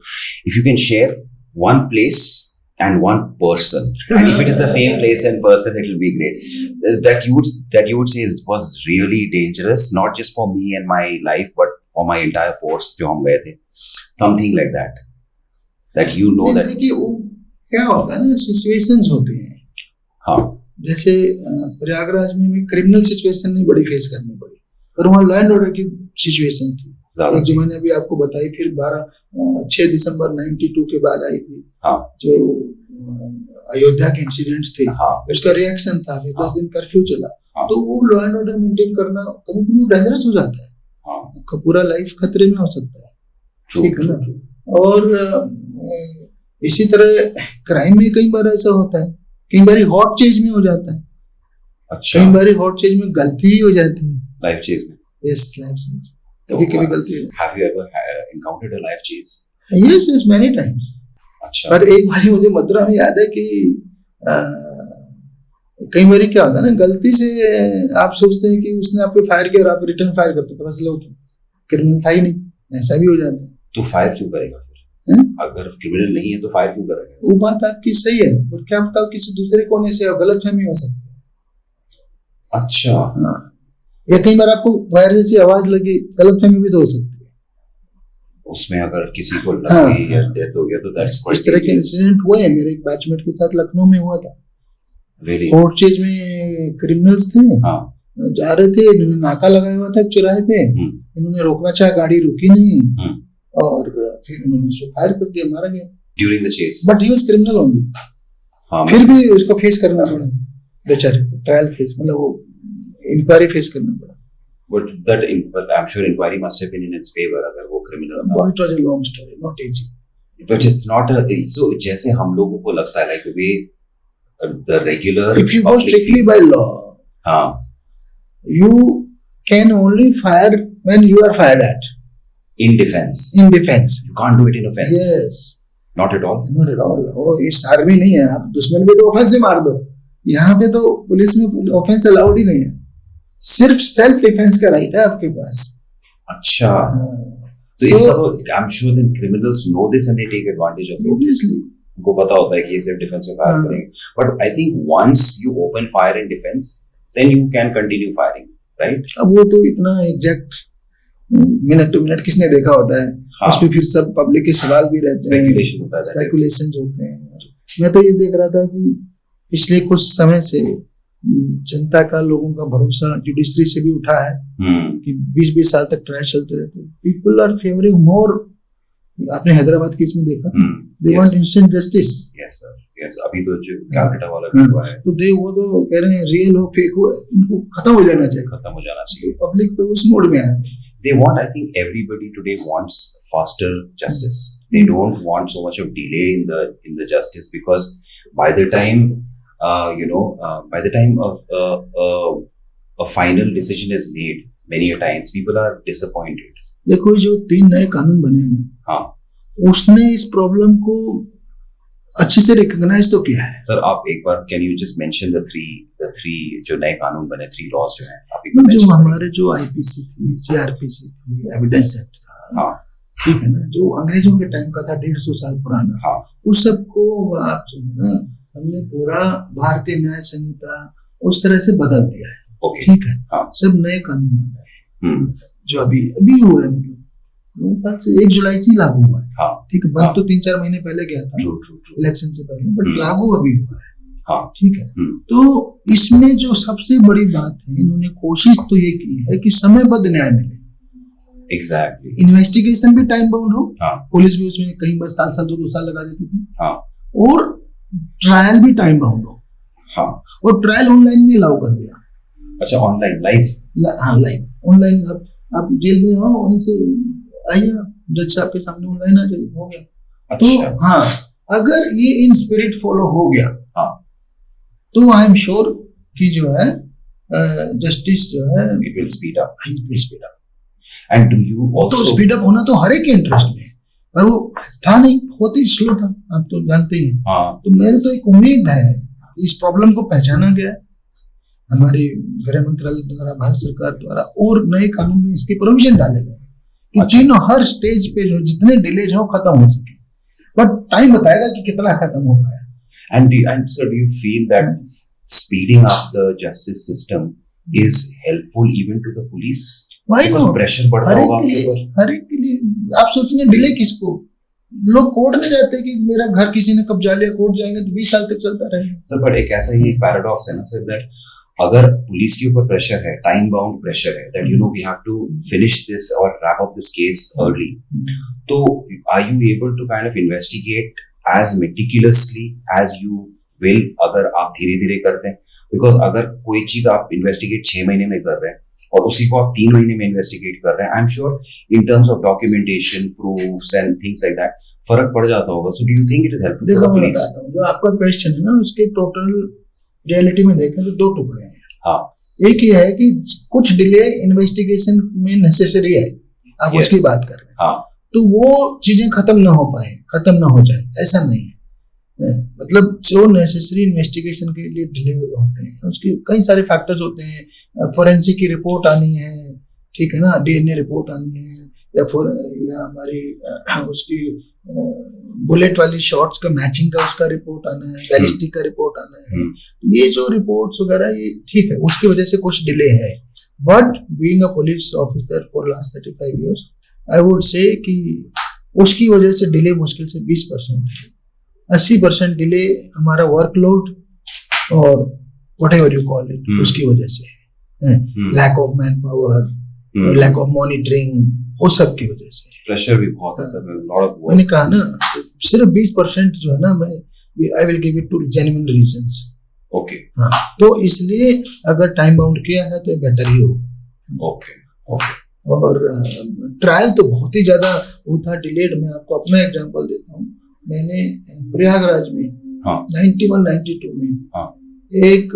if you can share one place and one person, and if it is the same place and person, it will be great. That you would say was really dangerous, not just for me and my life, but for my entire force जो हम गए थे. Something like that. That you know that. देखिए वो क्या होता है ना, सिचुएशंस होते हैं। हाँ। जैसे प्रयागराज में क्रिमिनल सिचुएशन नहीं बड़ी फेस करनी पड़ी, और वहाँ लॉ एंड ऑर्डर की सिचुएशन थी। एक जो मैंने अभी आपको बताई, फिर 6 दिसंबर 92 के बाद आई थी। हाँ। जो अयोध्या के इंसिडेंट्स थे। हाँ। उसका रिएक्शन था, फिर 10 दिन कर्फ्यू चला। हाँ। तो वो लॉ एंड ऑर्डर मेंटेन करना कभी कभी डेंजरस हो जाता है। हाँ। आपका पूरा लाइफ खतरे में हो सकता है। ठीक है ना। और इसी तरह क्राइम में कई बार ऐसा होता है, कई बार हॉट चेज में हो जाता है। अच्छा। कई बार हॉट चेज में गलती भी हो जाती है। लाइफ चेज में? यस, लाइफ चेज कभी गलती है। Have you ever encountered a life chase? Yes, many times. अच्छा। पर एक बार मुझे मथुरा में याद है कि कई बार क्या होता है ना, गलती से आप सोचते हैं कि उसने आपको फायर किया और आप रिटर्न फायर करते, पता चला तो क्रिमिनल था ही नहीं, ऐसा भी हो जाता है। तो फायर क्यों करेगा फिर? अगर क्रिमिनल नहीं है तो फायर क्यों करेगा? वो बात आपकी सही है, और क्या पता किसी दूसरे कोने से गलतफहमी हो सकती है। अच्छा। हाँ, या कई बार आपको वायर जैसी आवाज लगी, गलतफहमी भी तो हो सकती है उसमें। अगर किसी को लगी या डेथ हो गया तो इस तरह के इंसिडेंट हुए हैं। मेरे एक बैचमेट के साथ लखनऊ में हुआ था। Really? हॉट चेज में क्रिमिनल्स थे। हाँ। जा रहे थे, इन्होंने नाका लगाया हुआ था चौराहे पे। इन्होंने रोकना चाहा, गाड़ी रुकी नहीं, और फिर उन्होंने उसको फायर कर दिया, मारा गया। During the chase? But he was criminal only. हाँ। फिर भी उसको फेस करना पड़ा बेचारे को, ट्रायल फेस, मतलब वो इंक्वायरी फेस करना पड़ा। But I'm sure inquiry must have been in its favor अगर वो criminal था। It was a long story, not easy. But it's not so जैसे हम लोगों को लगता है like the way the regular. If you go strictly by law, हाँ, you can only fire when you are fired at. In defense. In defense. You can't do it in offense. Yes. Not at all. Not at all. Oh, इस army नहीं है, आप दुश्मन पे तो offence से मार दो। यहाँ पे तो पुलिस में ऑफेंस अलाउड ही नहीं है, सिर्फ सेल्फ डिफेंस का राइट है आपके पास। अच्छा। तो इसका तो I'm sure then criminals know this and they take advantage of it. Obviously. उनको पता होता है कि ये सिर्फ डिफेंस में फायर करेंगे। But I think once you open fire in defense, then you can continue firing, right? अब वो तो इतना एग्जैक्ट मिनट टू मिनट किसने देखा होता है। हाँ, उस पे फिर सब पब्लिक के सवाल भी रहते हैं, speculation होता है, that is. स्पेकुलेशन होते हैं। मैं तो ये देख रहा था कि पिछले कुछ समय से जनता का, लोगों का भरोसा जुडिशरी से भी उठा है कि 20-20 साल तक ट्रायल चलते रहते। पीपल आर फेवरिंग मोर। आपने हैदराबाद केस में देखा, they want instant justice. Yes sir, yes. अभी तो जो कैलकाटा वाला भी हुआ है, तो वो तो कह रहे हैं रियल हो फेक हो, इनको खत्म हो जाना चाहिए, खत्म हो जाना चाहिए। पब्लिक तो उस मोड में है। They want, I think everybody today wants faster justice. They don't want so much of delay in the justice, because by the time by the time a final decision is made, many a times people are disappointed. देखो जो 3 नए कानून बने हैं, हाँ, उसने इस problem को अच्छे से रिकॉग्नाइज तो किया है। सर आप एक बार can you just mention the three जो नए कानून बने, 3 लॉज जो हैं, आप एक बार जो mention हमारे जो आईपीसी थी, सीआरपीसी थी, एविडेंस एक्ट था, हाँ, ठीक है ना, जो अंग्रेजों के टाइम का था, 150 साल पुराना, हाँ, उस सबको आप जो है ना, हमने पूरा भारतीय न्याय संहिता उस तरह से बदल दिया है। ओके, ठीक है, हाँ, सब नए कानून आ गए हैं जो अभी हुआ है, मतलब 1 जुलाई से लागू हुआ है। हाँ, ठीक है, बंद तो 3-4 महीने पहले गया था, ट्रू इलेक्शन से पहले, बट लागू अभी हुआ है। हाँ, ठीक है, तो इसमें जो सबसे बड़ी बात है, इन्होंने कोशिश तो ये की है कि समयबद्ध न्याय मिले। एग्जैक्टली, इन्वेस्टिगेशन भी टाइम बाउंड हो, हाँ, पुलिस भी उसमें कई बार साल 2 साल लगा देती थी, हाँ, और ट्रायल भी टाइम बाउंड हो, हाँ, और ट्रायल ऑनलाइन भी अलाउ कर दिया। अच्छा, ऑनलाइन लाइव, हाँ लाइव ऑनलाइन, आप जेल में हो, वहीं से आइए, जज साहब के सामने ऑनलाइन आ जाइए, हो गया। अच्छा, तो हाँ, अगर ये इन स्पिरिट फॉलो हो गया, हाँ, तो आई एम श्योर कि जो है जस्टिस जो है it will speed up, it will speed up. And do you तो आल्सो, स्पीड अप होना तो हर एक के इंटरेस्ट में है, पर वो था नहीं, बहुत ही स्लो था, आप तो जानते ही हैं। हाँ, तो मेरे तो एक उम्मीद है कि इस प्रॉब्लम को पहचाना गया है, हमारी गृह मंत्रालय द्वारा, भारत सरकार द्वारा, और नए कानून में इसके प्रोविजन डाले गए कि तीनों हर स्टेज पे जो जितने डिलेज हो खत्म हो सके, बट टाइम बताएगा कि कितना खत्म हो पाया। and so do you feel that speeding up the justice system is helpful even to the police? Why Because not? pressure बढ़ता होगा आपके ऊपर। हर एक के लिए आप सोचेंगे डिले किसको, लोग कोर्ट में रहते कि मेरा घर किसी ने कब्जा लिया, कोर्ट जाएंगे तो 20 साल तक चलता रहेगा। सर बट एक ऐसा ही एक पैराडॉक्स है ना सर, दैट अगर पुलिस के ऊपर प्रेशर है, टाइम बाउंड प्रेशर है, that you know we have to finish this और wrap up this case early, तो are you able to kind of investigate as meticulously as you will अगर आप धीरे धीरे करते हैं? बिकॉज अगर कोई चीज आप इन्वेस्टिगेट 6 महीने में कर रहे हैं और उसी को आप 3 महीने में इन्वेस्टिगेट कर रहे हैं, I am sure in terms of documentation, proofs and things like that फर्क पड़ जाता होगा। So do you think it is helpful for the police? जो आपका क्वेश्चन है ना, उसके टोटल रियलिटी में देखें तो 2 टुकड़े हैं। हाँ, एक ये है कि कुछ डिले इन्वेस्टिगेशन में नेसेसरी है, आप Yes. उसकी बात कर रहे हैं, हाँ, तो वो चीजें खत्म ना हो पाए, खत्म ना हो जाए, ऐसा नहीं है। मतलब जो नेसेसरी इन्वेस्टिगेशन के लिए डिले होते हैं, उसके कई सारे फैक्टर्स होते हैं। फोरेंसिक की रिपोर्ट आनी है, ठीक है ना, डीएनए रिपोर्ट आनी है, या हमारी उसकी बुलेट वाली शॉट्स का मैचिंग का उसका रिपोर्ट आना है, बैलिस्टिक का रिपोर्ट आना है। तो ये जो रिपोर्ट्स वगैरह, ये ठीक है, उसकी वजह से कुछ डिले है। But being a police officer for last 35 years, I would say कि उसकी वजह से डिले मुश्किल से 20%, 80% डिले हमारा वर्कलोड और व्हाटएवर यू कॉल इट, उसकी वजह से है। Lack of man power, lack of monitoring, वो सब की वजह से। प्रेशर भी बहुत है सर, लॉट ऑफ वर्क। मैंने कहा ना, सिर्फ 20% जो है ना, मैं I will give it to genuine reasons. Okay, हाँ, तो इसलिए अगर टाइम बाउंड किया है तो बेटर ही होगा। Okay, okay. और ट्रायल तो बहुत ही ज्यादा वो था, डिलेड। मैं आपको अपना एग्जांपल देता हूँ। मैंने प्रयागराज में 91-92 में एक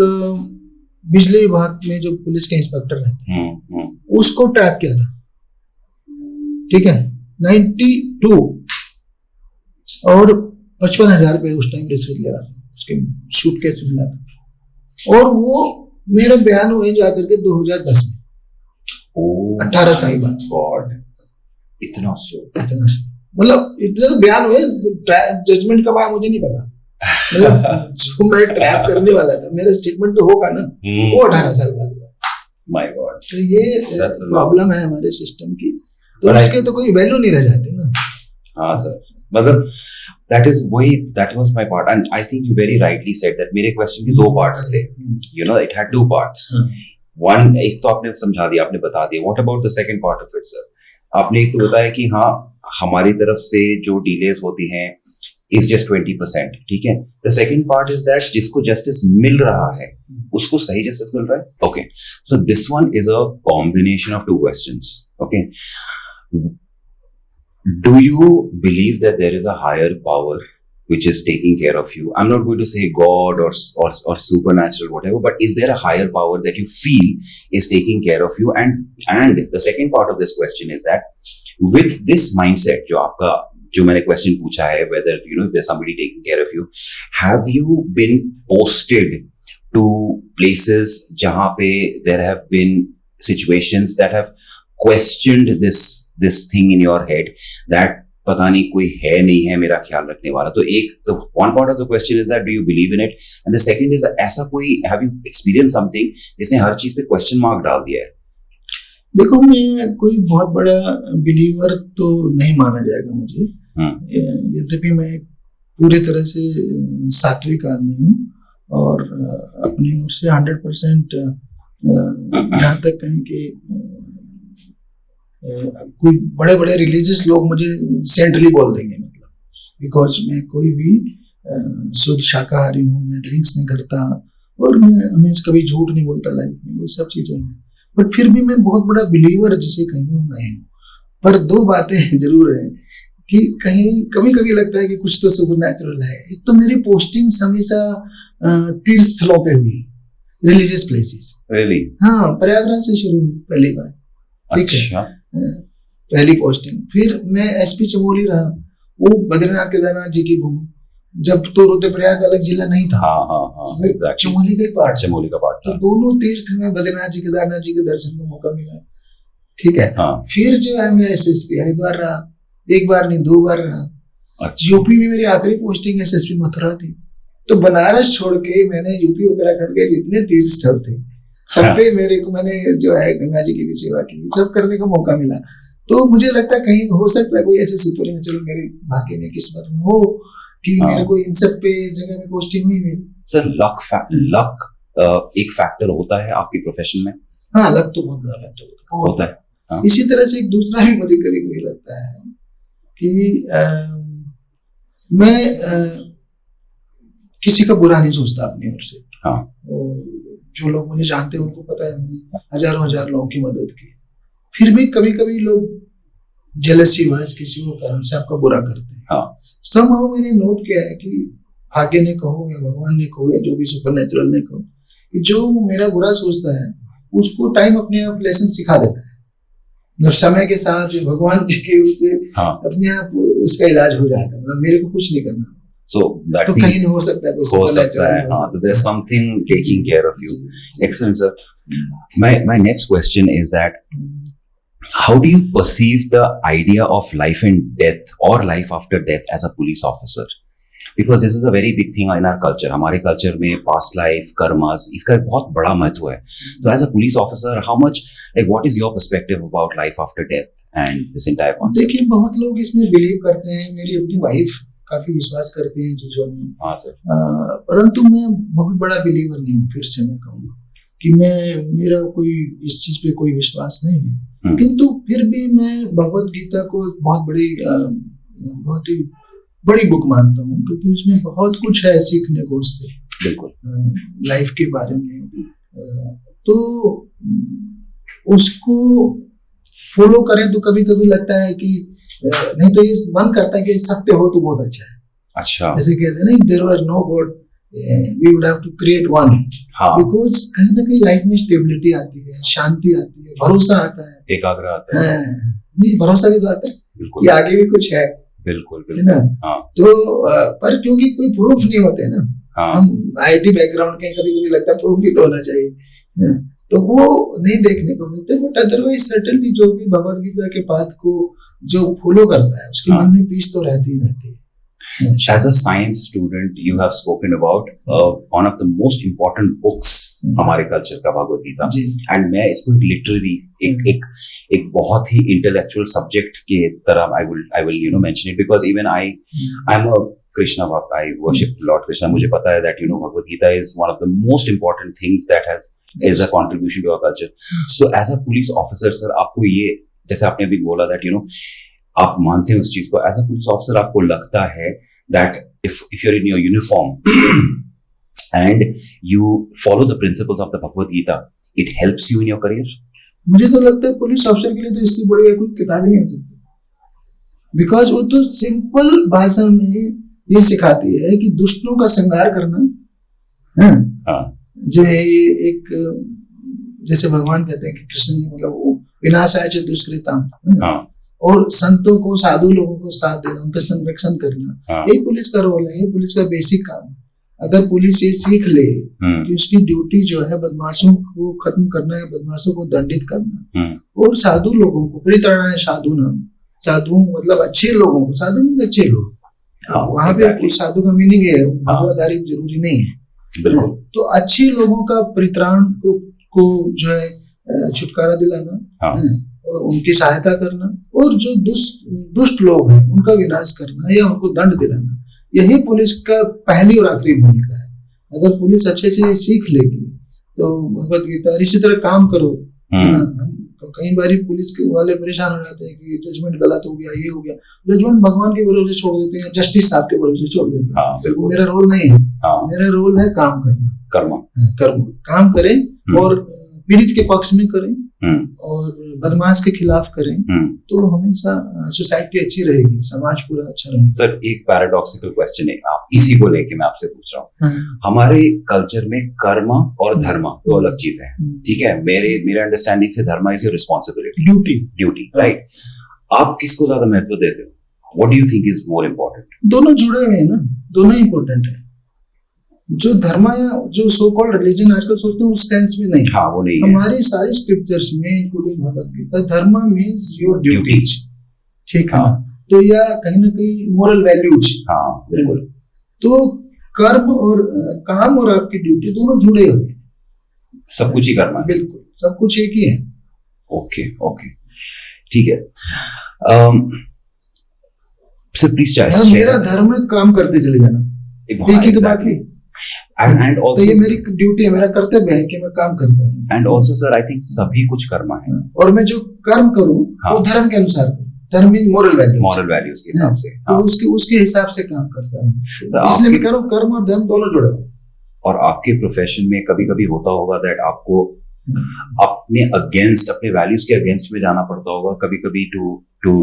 बिजली विभाग में जो पुलिस के इंस्पेक्टर रहते हैं, उसको ट्रैप किया था, ठीक है, 92, और 55,000 रुपये उस टाइम रिश्वत ले रहा था, उसके सूटकेस में मिला था। और वो मेरे बयान हुए जाकर के 2010 में, 18 साल बाद। गॉड, इतना स्लो, मतलब इतने तो बयान हुए, जजमेंट कब आया मुझे नहीं पता। मतलब जो मैं ट्रैप करने वाला था, मेरा स्टेटमेंट तो होगा ना, वो 18 साल बाद हुआ। माय गॉड, तो ये प्रॉब्लम है हमारे सिस्टम की, तो But उसके तो कोई वैल्यू नहीं रह जाती ना। हाँ सर, मतलब that was my part, and I think you very rightly said that मेरे क्वेश्चन के दो पार्ट्स थे, you know, it had two parts. One, एक तो आपने समझा दिया, आपने बता दिया. What about the second part of it, sir? आपने एक तो बताया कि हाँ, हमारी तरफ से जो डिलेज होती हैं is just 20%, ठीक है. The second part is that जिसको जस्टिस मिल रहा है उसको सही जस्टिस मिल रहा है. Okay, so this one is a combination of two questions. Okay, do you believe that there is a higher power which is taking care of you? I'm not going to say God or supernatural whatever, but is there a higher power that you feel is taking care of you? And the second part of this question is that with this mindset, जो मैंने question पूछा है, whether you know if there's somebody taking care of you, have you been posted to places जहाँ पे there have been situations that have questioned this thing in your head that पता नहीं कोई है नहीं है मेरा ख्याल रखने वाला? तो एक तो one part of the question is that do you believe in it, and the second is ऐसा कोई have you experienced something जिसने हर चीज पे क्वेश्चन मार्क डाल दिया है? देखो, मैं कोई बहुत बड़ा बिलीवर तो नहीं माना जाएगा मुझे, यद्यपि मैं पूरी तरह से सात्विक आदमी हूँ और अपनी ओर से 100% यहाँ तक कहें कि कोई बड़े बड़े रिलीजियस लोग मुझे सेंटली बोल देंगे, मतलब बिकॉज मैं कोई भी शुद्ध शाकाहारी हूँ, मैं ड्रिंक्स नहीं करता और मैं हमेशा कभी झूठ नहीं बोलता लाइफ में, ये सब चीज़ें हैं। बट फिर भी मैं बहुत बड़ा बिलीवर जिसे कहेंगे वो नहीं हूँ। पर दो बातें जरूर हैं कि कहीं कभी कभी लगता है कि कुछ तो सुपरनैचुरल है। एक तो मेरी पोस्टिंग्स हमेशा तीर्थ स्थलों पे हुई, रिलीजियस प्लेसेस। Really? हाँ, प्रयागराज से शुरू हुई पहली बार, ठीक है, पहली पोस्टिंग। फिर मैं एसपी चमोली रहा, वो बद्रीनाथ केदारनाथ जी की भूमि, जब तो रुद्रप्रयाग अलग जिला नहीं था। exactly. चमोली का पार्ट, चमोली का पार्ट था। तो दोनों तीर्थ में बद्रीनाथ जी केदारनाथ जी के दर्शन का मौका मिला, ठीक है। फिर जो है मैं एसएसपी हरिद्वार रहा, एक बार नहीं 2 बार रहा। यूपी में मेरी आखिरी पोस्टिंग एसएसपी मथुरा थी। तो बनारस छोड़ के मैंने यूपी उत्तराखंड के जितने तीर्थ स्थल थे सब पे मेरे को, मैंने जो है गंगा जी की भी सेवा की, सब करने का मौका मिला। तो मुझे लगता है कहीं हो सकता है कोई ऐसे सुपरनैचुरल मेरे भाग्य में, किस्मत में हो कि मेरे को इन सब पे जगह में पोस्टिंग हुई मेरी। सर लक एक फैक्टर होता है आपकी प्रोफेशन में? हाँ, लक तो बहुत बड़ा फैक्टर होता है। इसी तरह से एक दूसरा भी मुझे कभी कभी लगता है कि मैं किसी का बुरा नहीं सोचता अपनी ओर से। हाँ। जो लोग मुझे जानते हैं उनको पता है मैंने हजारों लोगों की मदद की। फिर भी कभी कभी लोग जेलसी वाइज किसी को कारण से आपका बुरा करते हैं। हाँ। समहाउ मैंने नोट किया है कि भाग्य ने कहो या भगवान ने कहो या जो भी सुपरनैचुरल ने कहो, कि जो मेरा बुरा सोचता है उसको टाइम अपने आप लेसन सिखा देता है। समय के साथ जो भगवान जी के उससे अपने आप उसका इलाज हो जाता है, मतलब मेरे को कुछ नहीं करना। So that तो कहीं हो सकता है, हो सकता है, हाँ, so there's something taking care of you. Excellent, sir. My next question is that how do you perceive the idea of life and death or life after death as a police officer? Because this is a very big thing in our culture. हमारे culture में past life, karmas, इसका बहुत बड़ा महत्व है। So as a police officer, how much, like, what is your perspective about life after death and this entire concept? देखिए, बहुत लोग इसमें बिलीव करते हैं, मेरी अपनी वाइफ काफी विश्वास करते हैं चीजों में। हाँ सर। परंतु मैं बहुत बड़ा बिलीवर नहीं हूँ। फिर से मैं कहूँगा कि मेरा कोई इस चीज पे कोई विश्वास नहीं है, किंतु फिर भी मैं भगवत गीता को एक बहुत ही बड़ी बुक मानता हूँ, क्योंकि उसमें बहुत कुछ है सीखने को उससे, बिल्कुल, लाइफ के बारे में। तो उसको फॉलो करें तो कभी कभी लगता है कि नहीं, तो ये मन करता है कि सत्य हो तो बहुत अच्छा है। अच्छा, जैसे कहते हैं ना, there was no god, we would have to create one. Because कहीं ना कहीं लाइफ में स्टेबिलिटी आती है, शांति आती है, भरोसा आता है, एकाग्र आता है। नहीं, भरोसा भी तो आता है कि आगे भी कुछ है, बिल्कुल, है ना। तो पर क्योंकि कोई प्रूफ नहीं होते ना, हम आईटी बैकग्राउंड के, कभी कभी लगता है प्रूफ भी तो होना चाहिए, तो वो नहीं देखने को मिलते। बट अदरवाइज सर्टेनली जो भी भगवत गीता के पाथ को जो फॉलो करता है उसके मन में पीस तो रहती ही रहती है। As a science student, you have spoken about one of the most important books हमारे कल्चर का, भगवत गीता. एंड मैं इसको एक लिटरेरी एक बहुत ही इंटेलेक्चुअल सब्जेक्ट के तरह I will mention it, because even I am a Krishna भक्त, आई वर्शिप लॉर्ड कृष्णा. मुझे पता है that Bhagavad Gita is one of the most important things that has is a contribution to our culture. So as a police officer sir, आपको ये, जैसे आपने अभी बोला दैट आप मानते हैं उस चीज को, एज अ पुलिस ऑफिसर आपको लगता है that if you are in your uniform and you follow the principles of the Bhagavad Gita, it helps you in your career? मुझे तो लगता है पुलिस ऑफिसर के लिए तो इससे बड़ी कोई किताब ही नहीं हो सकती, बिकॉज वो तो सिंपल भाषा में ये सिखाती है कि दुष्टों का संहार करना है. जो ये एक, जैसे भगवान कहते हैं कि कृष्ण जी मतलब वो विनाशाय च दुष्कृताम, और संतों को, साधु लोगों को साथ देना, उनका संरक्षण करना, यही पुलिस का रोल है, ये पुलिस का बेसिक काम है. अगर पुलिस ये सीख ले कि उसकी ड्यूटी जो है बदमाशों को खत्म करना है, बदमाशों को दंडित करना, और साधु लोगों को परित्राणाय साधूनां, साधु मतलब अच्छे लोगों को, साधु मीन अच्छे लोग, वहां पे साधु का मीनिंग है भावधारी जरूरी नहीं है. बिल्कुल. तो अच्छे लोगों का परित्राण को जो है छुटकारा दिलाना और उनकी सहायता करना, और जो दुष्ट लोग हैं उनका विनाश करना या उनको दंड दिलाना, यही पुलिस का पहली और आखिरी भूमिका है. अगर पुलिस अच्छे से सीख लेगी तो भगवत गीता, इसी तरह काम करो. कई बार पुलिस के वाले परेशान हो जाते हैं कि जजमेंट गलत हो गया, ये हो गया, जजमेंट भगवान के भरोसे छोड़ देते हैं, जस्टिस साहब के भरोसे छोड़ देते हैं. मेरा रोल नहीं है. मेरा रोल है काम करना, कर्म काम करें और पीड़ित के पक्ष में करें और बदमाश के खिलाफ करें, तो हमेशा सोसाइटी अच्छी रहेगी, समाज पूरा अच्छा रहेगा. सर एक पैराडॉक्सिकल क्वेश्चन है, आप इसी को लेके मैं आपसे पूछ रहा हूँ. हमारे कल्चर में कर्म और धर्म दो अलग चीजें हैं, ठीक है. मेरे अंडरस्टैंडिंग से धर्म is your responsibility, duty, right. आप किसको ज्यादा महत्व देते हो? What do you think is more important? दोनों जुड़े हुए हैं ना, दोनों इम्पोर्टेंट है. जो धर्म या जो सो कॉल्ड रिलीजन आजकल सोचते हैं उस सेंस में नहीं. वो नहीं हमारी सारी स्क्रिप्चर्स में इंक्लूडिंग भगवत गीता, धर्म मींस योर ड्यूटीज, ठीक है. तो या कहीं ना कहीं मोरल वैल्यूज. बिल्कुल. तो कर्म और काम और आपकी ड्यूटी दोनों जुड़े हुए हैं, सब कुछ ही करना है. बिल्कुल, सब कुछ एक ही है. ओके, ठीक है. सर प्लीज मेरा धर्म है काम करते चले जाना, एक ही तो बात है. And also, तो ये मेरी ड्यूटी है, मेरा कर्तव्य है कि मैं काम करता हूँ. And also sir, I think सभी कुछ कर्म है, और मैं जो कर्म करूँ वो धर्म के अनुसार करूँ. धर्म मीन मोरल वैल्यूज के हिसाब से. तो उसके हिसाब से काम करता हूँ. इसलिए मैं कह रहा हूँ कर्म और धर्म दोनों जुड़े हुए. और आपके प्रोफेशन में कभी कभी होता होगा दैट आपको अपने अगेंस्ट, अपने वैल्यूज के अगेंस्ट में जाना पड़ता होगा कभी कभी टू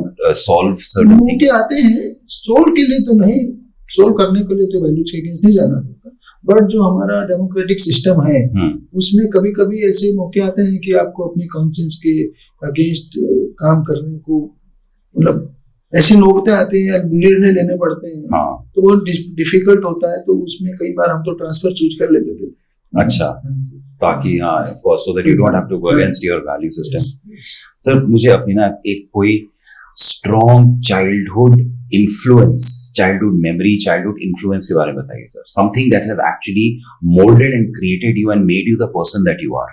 सॉल्व सर्टेन थिंग्स. आते हैं सोल्व के लिए, तो नहीं सोल्व करने के लिए तो वैल्यूज के अगेंस्ट नहीं जाना पड़ता. बट जो हमारा डेमोक्रेटिक सिस्टम है उसमें कभी कभी ऐसे मौके आते हैं कि आपको अपनी कॉन्शियंस के अगेंस्ट काम करने को, मतलब ऐसी नौबतें आती हैं या निर्णय लेने पड़ते हैं. तो बहुत डिफिकल्ट होता है. तो उसमें कई बार हम तो ट्रांसफर चूज कर लेते थे. अच्छा, ताकि of course so that you don't have to go against your value system. Sir मुझे अपनी ना एक कोई strong childhood memory, childhood influence के बारे में बताइए sir. Something that has actually moulded and created you and made you the person that you are.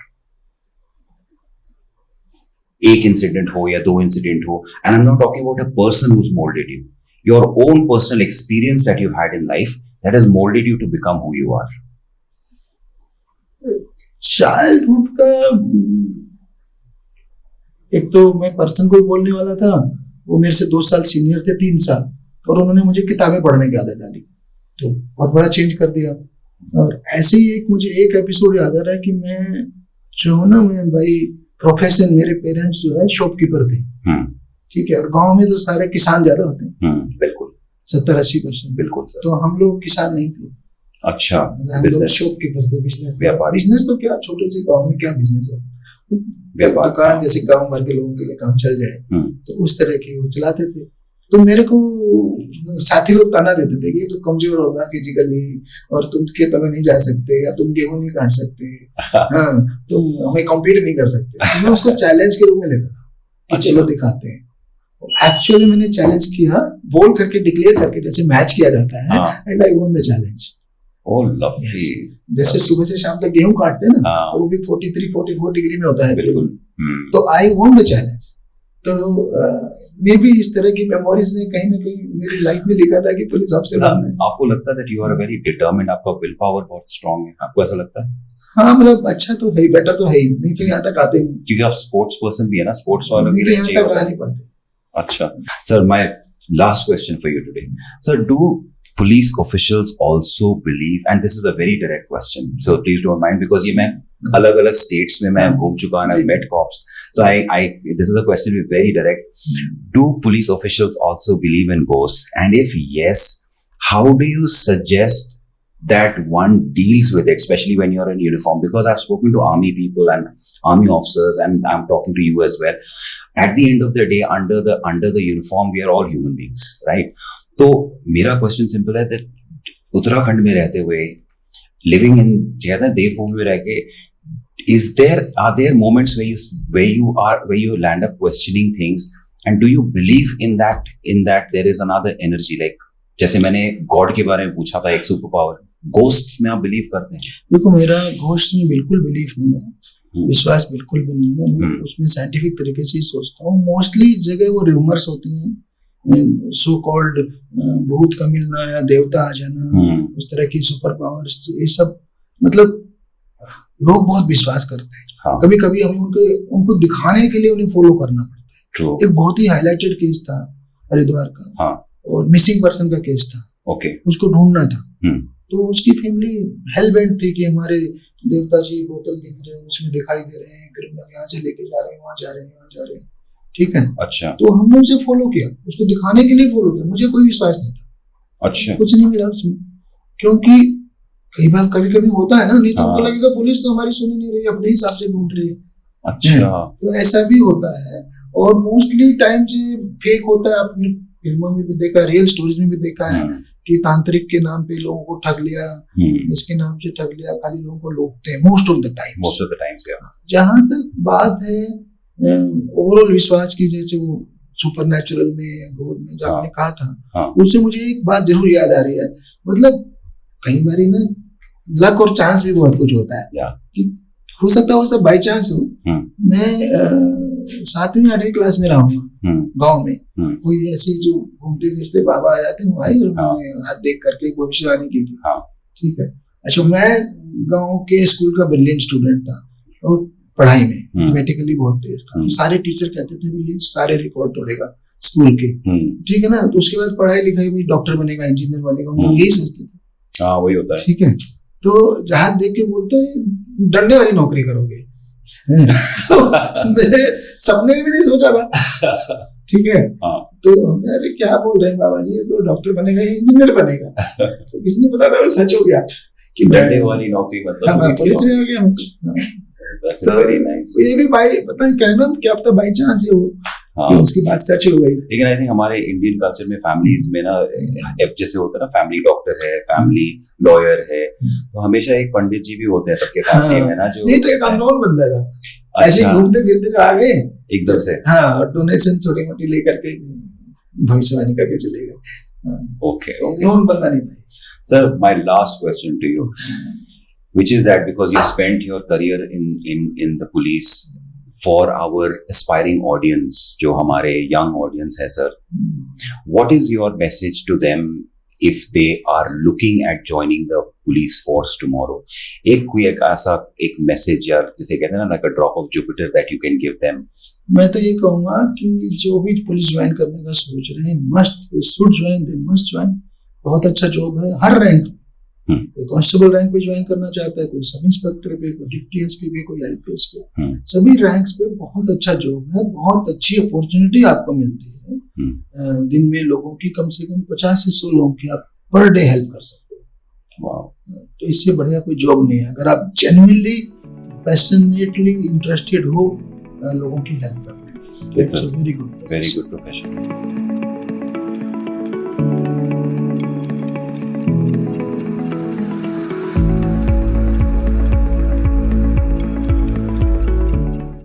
एक इंसिडेंट हो या दो इंसिडेंट हो, and I am not talking about a person who has moulded you, your own personal experience that you had in life that has moulded you to become who you are. Childhood का एक तो मैं person को बोलने वाला था, वो मेरे से 2 साल सीनियर थे, 3 साल, और उन्होंने मुझे किताबें पढ़ने की आदत डाली, तो बहुत बड़ा चेंज कर दिया. और ऐसे ही मुझे एक एपिसोड याद आ रहा है कि मैं भाई प्रोफेशन, मेरे पेरेंट्स जो है शॉपकीपर थे, ठीक है, और गांव में तो सारे किसान ज्यादा होते हैं. बिल्कुल 70-80%. बिल्कुल सर. तो हम लोग किसान नहीं थे. अच्छा, बिजनेस, शॉपकीपर थे, बिजनेस, व्यापार. बिजनेस तो क्या, छोटे से गाँव में क्या बिजनेस हो, दुकान जैसे गांव भर के लोगों के लिए काम चल जाए, तो उस तरह की वो चलाते थे. तो मेरे को साथी लोग ताना देते थे कि ये तो कमजोर होगा फिजिकली और तुम खेतों में नहीं जा सकते, या तुम गेहूं नहीं काट सकते, तुम हमें कम्पीट नहीं कर सकते. तो मैं उसको चैलेंज के रूप में लेता था कि चलो दिखाते हैं. एक्चुअली मैंने चैलेंज किया, बोल करके डिक्लेयर करके जैसे मैच किया जाता है, and I won the challenge. Oh, lovely. जैसे सुबह से शाम तक गेहूं काटते हैं ना, वो भी 43-44 डिग्री में होता है बिल्कुल। तो आई वॉन द चैलेंज। तो ये भी इस तरह की मेमोरीज ने कहीं ना कहीं मेरी लाइफ में लिखा था कि पुलिस ऑफिसर बनना है। आपको लगता है that you are a very determined, आपका विल पावर बहुत स्ट्रांग है, आपको ऐसा लगता है? हाँ, मतलब अच्छा तो है, बेटर तो है ही, नहीं तो यहाँ तक आते नहीं, क्योंकि आप स्पोर्ट्स पर्सन भी है ना, स्पोर्ट्स वालों के लिए यहाँ चाहिए तक होता आ है। नहीं पाते। अच्छा sir, my last question for you today, sir, do police officials also believe, and this is a very direct question, so please don't mind, because ये मैं अलग अलग states में मैं घूम चुका हूँ, I've met cops, so I this is a question with very direct. Do police officials also believe in ghosts, and if yes, how do you suggest that one deals with it, especially when you're in uniform? Because I've spoken to army people and army officers, and I'm talking to you as well. At the end of the day, under the uniform, we are all human beings, right? तो मेरा question simple है that Uttarakhand में रहते हुए, living in ज्यादा देवभूमि में रह के, are there moments where you land up questioning things, and do you believe in that there is another energy, like जैसे मैंने गॉड के बारे में पूछा था, एक सुपर पावर, गोस्ट्स में आप बिलीव करते हैं? देखो, मेरा गोस्ट में बिल्कुल बिलीफ नहीं है, विश्वास बिल्कुल भी नहीं है। मैं उसमें साइंटिफिक तरीके से ही सोचता हूँ। मोस्टली जगह वो रूमर्स होती हैं, सो कॉल्ड भूत का मिलना या देवता आ जाना, उस तरह की सुपर पावर्स, ये सब मतलब लोग बहुत विश्वास करते हैं। कभी कभी हमें उनको दिखाने के लिए उन्हें फॉलो करना पड़ता है। एक बहुत ही हाईलाइटेड केस था हरिद्वार का, और मिसिंग पर्सन का केस था, उसको ढूंढना था। तो उसकी फैमिली हेलबेंट थी कि हमारे देवता जी बोतल दिख रहे हैं, उसमें दिखाई दे रहे हैं, क्रिमिनल यहाँ से लेके जा रहे हैं, वहां जा रहे हैं, वहां जा रहे हैं, ठीक है। अच्छा। तो हमने उसे फॉलो किया, उसको दिखाने के लिए फॉलो किया, मुझे कोई विश्वास नहीं था। अच्छा। कुछ नहीं मिला उसमें, क्योंकि कई बार कभी कभी होता है ना, नहीं तो हमको लगेगा पुलिस तो हमारी सुन नहीं रही, अपने हिसाब से ढूंढ रही है। अच्छा। तो ऐसा भी होता है, और मोस्टली टाइम से फेक होता है। आपने फिल्मों में भी देखा, रियल स्टोरीज में भी देखा है कि तांत्रिक के नाम पे लोगों को ठग लिया, इसके नाम से ठग लिया, खाली लोगों को लूटते हैं मोस्ट ऑफ द टाइम्स। जहां तक बात है ओवरऑल विश्वास की, जैसे वो सुपर नेचुरल में, गॉड में, जो आपने कहा था, उससे मुझे एक बात जरूर याद आ रही है। मतलब कई बार ना लक और चांस भी बहुत कुछ होता है, कि हो सकता है वो सब बाई चांस हो। मैं 7वीं 8वीं क्लास में रहा हूँ गाँव में, कोई ऐसे जो घूमते फिरते बाबा आ जाते हैं भाई, और उन्होंने हाथ देख करके भविष्यवाणी की थी, ठीक है। अच्छा, मैं गाँव के स्कूल का ब्रिलियंट स्टूडेंट था, और पढ़ाई में मैथमेटिकली बहुत तेज था। तो सारे टीचर कहते थे भाई ये सारे रिकॉर्ड तोड़ेगा स्कूल के, ठीक है ना। तो उसके बाद पढ़ाई लिखाई भी, डॉक्टर बनेगा, इंजीनियर बनेगा, उनको यही सोचते थे। वही होता है, ठीक है। तो जहां देख के बोलते हैं डंडे वाली नौकरी करोगे। तो मेरे सपने में भी नहीं सोचा था, ठीक है। तो अरे क्या बोल रहे हैं बाबा जी, तो डॉक्टर बनेगा या इंजीनियर बनेगा। तो किसने पता था वो सच हो गया कि डंडे वाली नौकरी, मतलब पुलिस में हो गया। तो very nice. ये भी भाई पता है कहना क्या पता बाई चांस ही हो, उसकी बात सच हो गई। लेकिन आई थिंक हमारे इंडियन कल्चर में फैमिलीज में ना, जैसे होता है ना, फैमिली डॉक्टर है, फैमिली लॉयर है, तो हमेशा एक पंडित जी भी होते हैं सबके फैमिली में ना, जो नहीं तो एक अननोन बंदा था, ऐसे घूमते फिरते आ गए एकदम से, डोनेशन छोटी मोटी लेकर के भविष्यवाणी करके चले गए। ओके, अननोन बंदा नहीं था। Sir, my last question to you, which is that because you spent your career in the police, for our aspiring audience, जो हमारे young audience है sir, what is your message to them if they are looking at joining the police force tomorrow? कोई ऐसा एक message, या जिसे कहते हैं ना, like a drop of Jupiter that you can give them? मैं तो ये कहूँगा कि जो भी पुलिस ज्वाइन करने का सोच रहे हैं, must join। बहुत अच्छा जॉब है, हर रैंक, कोई कांस्टेबल रैंक पे ज्वाइन करना चाहता है, कोई सब इंस्पेक्टर पे, कोई डिप्टी एसपी पे, कोई आईपीएस पे, सभी रैंक्स पे बहुत अच्छा जॉब है, बहुत अच्छी अपॉर्चुनिटी आपको मिलती है। दिन में लोगों की कम से कम 50 से 100 लोगों की आप पर डे हेल्प कर सकते हो। तो इससे बढ़िया कोई जॉब नहीं है, अगर आप जेन्युइनली पैशनेटली इंटरेस्टेड हो लोगों की हेल्प करने में। It's a very good profession.